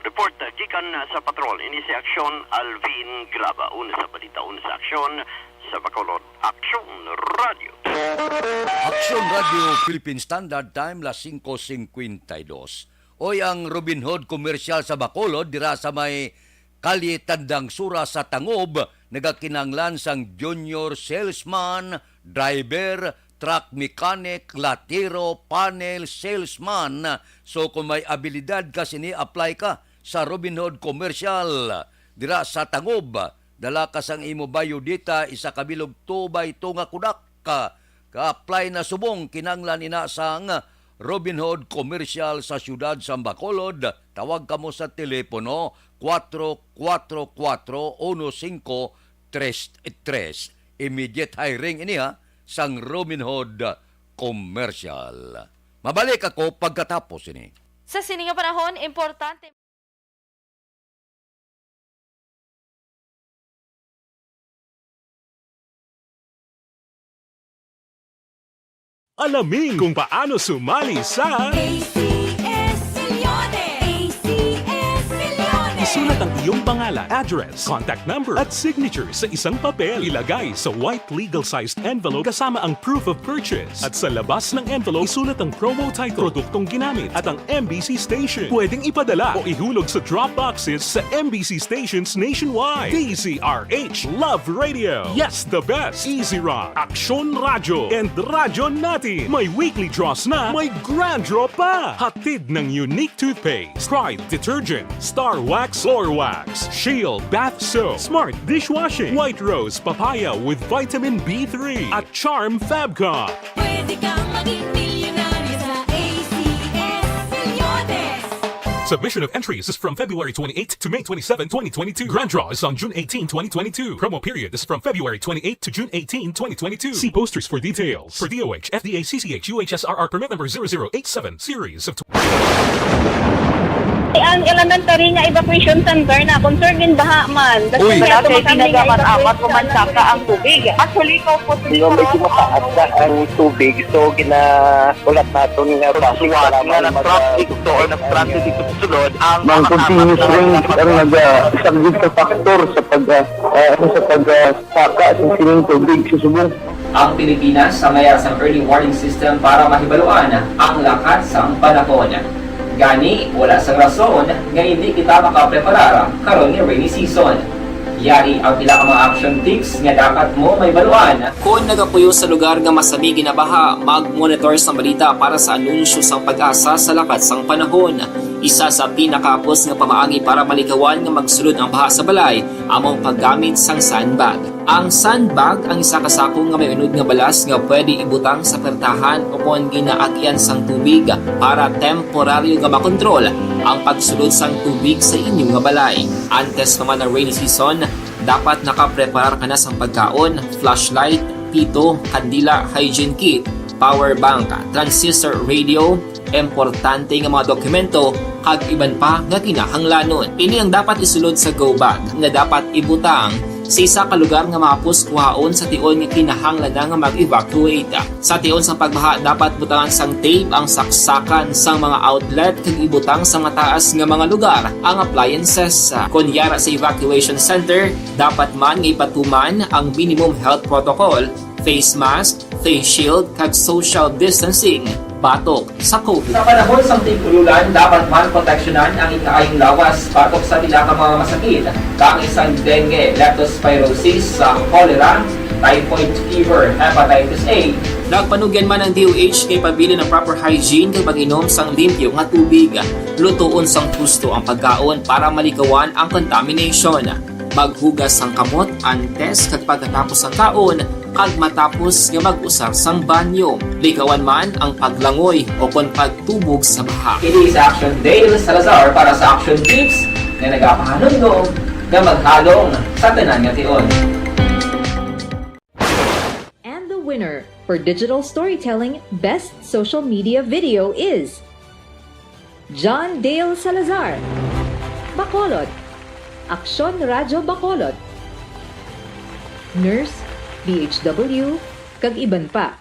[SPEAKER 3] Report gikan sa patrol ini si Aksyon Alvin Graba. Una sa balita, una sa aksyon sa Bacolod. Aksyon Radio.
[SPEAKER 2] Aksyon Radio Philippine Standard Time la 5:52. Oy ang Robin Hood Commercial sa Bacolod dira sa may Kalye Tandang Sura sa Tangob nagakinanglan sang junior salesman, driver, truck mechanic, latero, panel, salesman. So kung may abilidad ka sini-apply ka sa Robin Hood Commercial dira sa Tangob, dala ka sang imo biodata isa kabilog 2x2 nga kudak ka-apply na subong kinanglan ina sang Robin Hood Commercial sa siyudad sa Bacolod. Tawag ka mo sa telepono 444-1533. Immediate hiring ini sang Robin Hood Commercial. Mabalik ako pagkatapos ini.
[SPEAKER 17] Sa sininga panahon, importante
[SPEAKER 4] Alamin kung paano sumali sa
[SPEAKER 5] ACS Milyones! ACS Milyones!
[SPEAKER 4] Isulat ang iyong pangalan, address, contact number at signature sa isang papel. Ilagay sa white legal-sized envelope kasama ang proof of purchase. At sa labas ng envelope, isulat ang promo title, produktong ginamit at ang MBC station. Pwedeng ipadala o ihulog sa drop boxes sa MBC stations nationwide. DZRH Love Radio. Yes, the best. Easy Rock, Aksyon Radio, and Radyo Natin. May weekly draws na, may grand draw pa. Hatid ng unique toothpaste, Pride Detergent, Star Wax Floor Wax, Shield Bath Soap, Smart Dishwashing, White Rose Papaya with Vitamin B3, at Charm Fabcon.
[SPEAKER 5] Pwede kang maging milyonaryo sa ACS Milyones!
[SPEAKER 4] Submission of entries is from February 28 to May 27, 2022. Grand draw is on June 18, 2022. Promo period is from February 28 to June 18, 2022. See posters for details. For DOH, FDA, CCH, UHSRR permit number 0087, series of
[SPEAKER 6] Ang elementary nga evacuation center na concern din baha man.
[SPEAKER 8] Uy, kasi tinagaman amat kumansaka ang tubig. Actually, ikaw po
[SPEAKER 7] Medyo mataas na ang tubig. So, ulat natin nga
[SPEAKER 8] pasuwag nga ng traffic to or nag-transit dito sa sulod ang
[SPEAKER 7] Mang continuous rain ang isang sa factor sa pagsaka sa sining tubig sa subong.
[SPEAKER 9] Ang Pilipinas sa mayroon sa early warning system para mahibaluan ang lakas sa panahon. Gani, wala sa rason nga hindi kita makapreparar karon ni rainy season. Yari ang pila ka mga action tips nga dapat mo may baluan. Kung nagapuyo sa lugar nga masabi ginabaha, mag-monitor sa balita para sa anunsyo sang pag-asa sa lakas sang panahon. Isa sa pinakapos nga pamaagi para malikawan nga magsulod ang baha sa balay, among paggamit sang sandbag. Ang sandbag ang isa kasakong nga may unod nga balas nga pwede ibutang sa pertahan o kung ginaagyan sang tubig para temporaryo nga makontrol ang pagsulod sang tubig sa inyong nga balay. Antes naman ng rainy season, dapat nakapreparar ka na sang pagkaon, flashlight, pito, kandila, hygiene kit, power bank, transistor radio, importante nga mga dokumento kag iban pa nga kinahanglanon. Ini ang dapat isulod sa go bag nga dapat ibutang sa isa ka lugar nga mapus kuhaon sa tion nga kinahanglan nga mag-evacuate. Sa tion sa pagbaha dapat butangan sang tape ang saksakan sang mga outlet kag ibutang sa mataas nga mga lugar ang appliances. Kunyara sa evacuation center, dapat man nga ipatuman ang minimum health protocol, face mask, face shield kag social distancing. Batok sa COVID. Sa panahon sa tig-ululan, dapat man proteksyonan ang ikaayong lawas batok sa pila ka mga masakit. Kang isang dengue, leptospirosis, cholera, typhoid fever, hepatitis A. Nagpanugyan man ang DOH kay pabili ng proper hygiene kay pag-inom sang limpyo nga tubig. Lutuon sang husto ang pagkaon para malikawan ang contamination. Maghugas sang kamot antes kag pagkatapos ang kaon kag matapos nga mag-usar sang banyo. Likawan man ang paglangoy o kon pagtubog sa baha. Kini sa Action Dale Salazar para sa Action Tips nga nagapahanundong nga maghalong sa tanan nga tion.
[SPEAKER 10] And the winner for Digital Storytelling Best Social Media Video is John Dale Salazar, Bacolod, Aksyon Radyo Bacolod, Nurse, BHW, kag iban pa.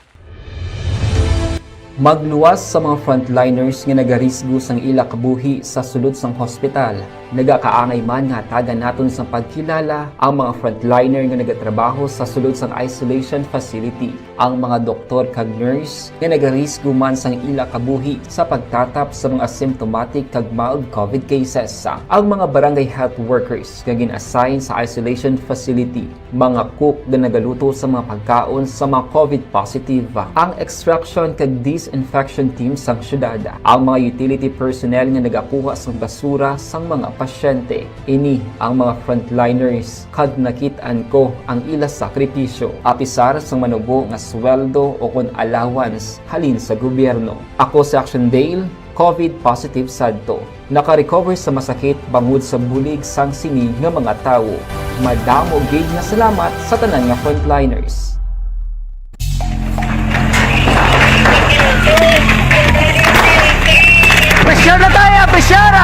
[SPEAKER 9] Magluwas sa mga frontliners nga nagarisgo sang ila kabuhi sa sulod sang hospital. Nagakaangay man nga tagan naton sa pagkilala ang mga frontliner nga nagatrabaho sa sulod sang isolation facility. Ang mga doktor kag nurse nga nagarisgo man sang ila kabuhi sa pagtatap sa mga asymptomatic kag mild COVID cases. Ang mga barangay health workers nga gin-assign sa isolation facility, mga cook nga nagaluto sa mga pagkaon sa mga COVID positive. Ang extraction kag disinfection team sang syudad, ang mga utility personnel nga nagakuha sang basura sang mga pasyente. Ini ang mga frontliners kad nakitaan ko ang ila sakripisyo apisar sang manubo nga sweldo o kon allowance halin sa gobyerno. Ako sa Action Dale, COVID positive sadto. Naka-recover sa masakit bangod sa bulig sang sini nga mga tawo. Madamo gid na salamat sa tanan nga frontliners.
[SPEAKER 8] Pressure na tayo! Pressure!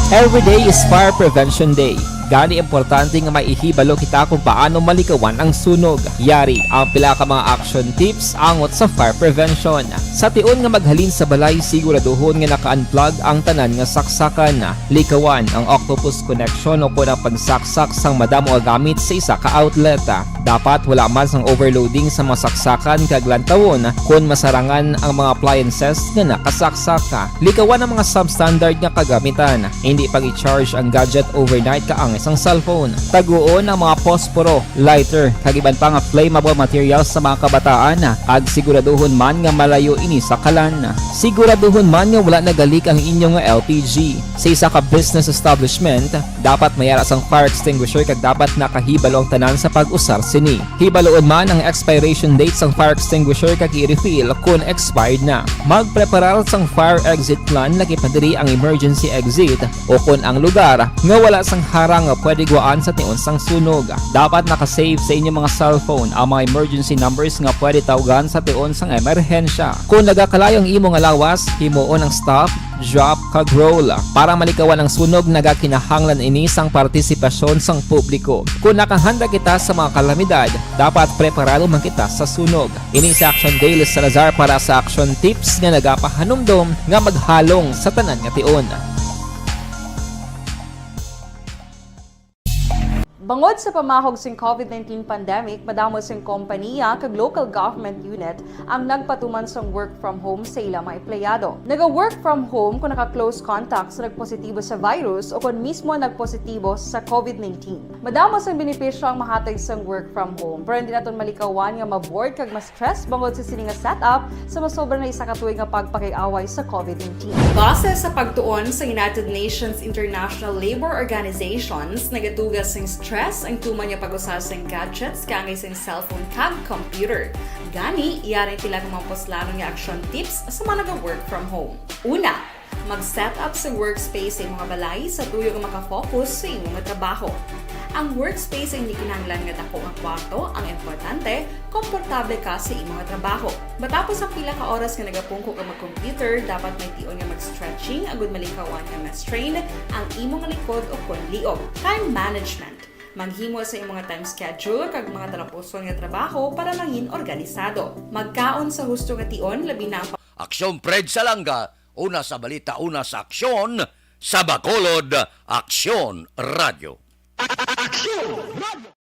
[SPEAKER 9] Every day is Fire Prevention Day. Gani importante nga maihibalo kita kung paano malikawan ang sunog. Yari ang pila ka mga action tips angot sa fire prevention. Sa tion nga maghalin sa balay, siguraduhon nga naka-unplug ang tanan nga saksakan. Likawan ang octopus connection o kung ang pagsaksak sang madamo nga gamit sa isa ka outlet. Dapat wala man sang overloading sa mga saksakan kag lantawon kung masarangan ang mga appliances nga nakasaksaka. Likawan ang mga substandard nga kagamitan. Hindi pag i-charge ang gadget overnight kaangay isang cellphone. Taguon ang mga posporo, lighter, kagiban pa nga flammable materials sa mga kabataan ag siguraduhon man nga malayo ini sa kalan. Siguraduhon man nga wala nagalik ang inyong LPG. Sa isa ka business establishment, dapat mayara sang fire extinguisher kag dapat nakahibalo ang tanan sa pag-usar sini. Hibaloon man ang expiration date sang fire extinguisher kag i-refill kung expired na. Magpreparar sang fire exit plan nakipadiri ang emergency exit o kung ang lugar nga wala sang harang nga pwede guwaan sa tiun sang sunog. Dapat nakasave sa inyong mga cellphone ang mga emergency numbers nga pwede tawagan sa tiun sang emerhensya. Kung nagakalayo ang imo nga lawas, himuon ang stop, drop kag roll para malikawan ang sunog nagakinahanglan ini sang partisipasyon sang publiko. Kung nakahanda kita sa mga kalamidad, dapat preparado man kita sa sunog. Ini sa Action Daily Salazar para sa action tips nga nagapahanumdom nga maghalong sa tanan nga tion.
[SPEAKER 11] Bangod sa pamahog sing COVID-19 pandemic, madamo sing kompanya kag local government unit ang nagpatuman sang work from home sa ilang mga empleyado. Naga-work from home kung naka-close contact sa nagpositibo sa virus o kung mismo nagpositibo sa COVID-19. Madamo sang benepisyo ang mahatag sang work from home, pero hindi naton malikawan nga ma-bored kag ma-stress bangod sa sini nga setup sa masobra na isa ka tuig nga pagpakiaway sa COVID-19. Base sa pagtuon sa United Nations International Labour Organizations, nagatugas sing stress ang tuman niya pag-usar sa gadgets kangay sa cellphone kag computer. Gani, iyarin tila ng mga poslanong nga action tips sa mga nag-work from home. Una, mag-set up sa workspace sa mga balay sa tuyo nga makafocus sa imong trabaho. Ang workspace ay hindi kinahanglan nga dako nga kwarto, ang importante, komportable ka sa imong trabaho. Matapos ang pila ka oras nga nagapungko ka mag-computer, dapat may tion nga mag-stretching agud malikawan nga ma-strain ang imong likod o konliog. Time management. Maghimo sa imong time schedule kag mga talapuson nga trabaho para maging organisado. Magkaon sa husto nga tion labi na ang
[SPEAKER 2] Aksyon Fred Salanga, una sa balita, una sa aksyon, sa Bacolod, Aksyon Radio. Aksyon Radio!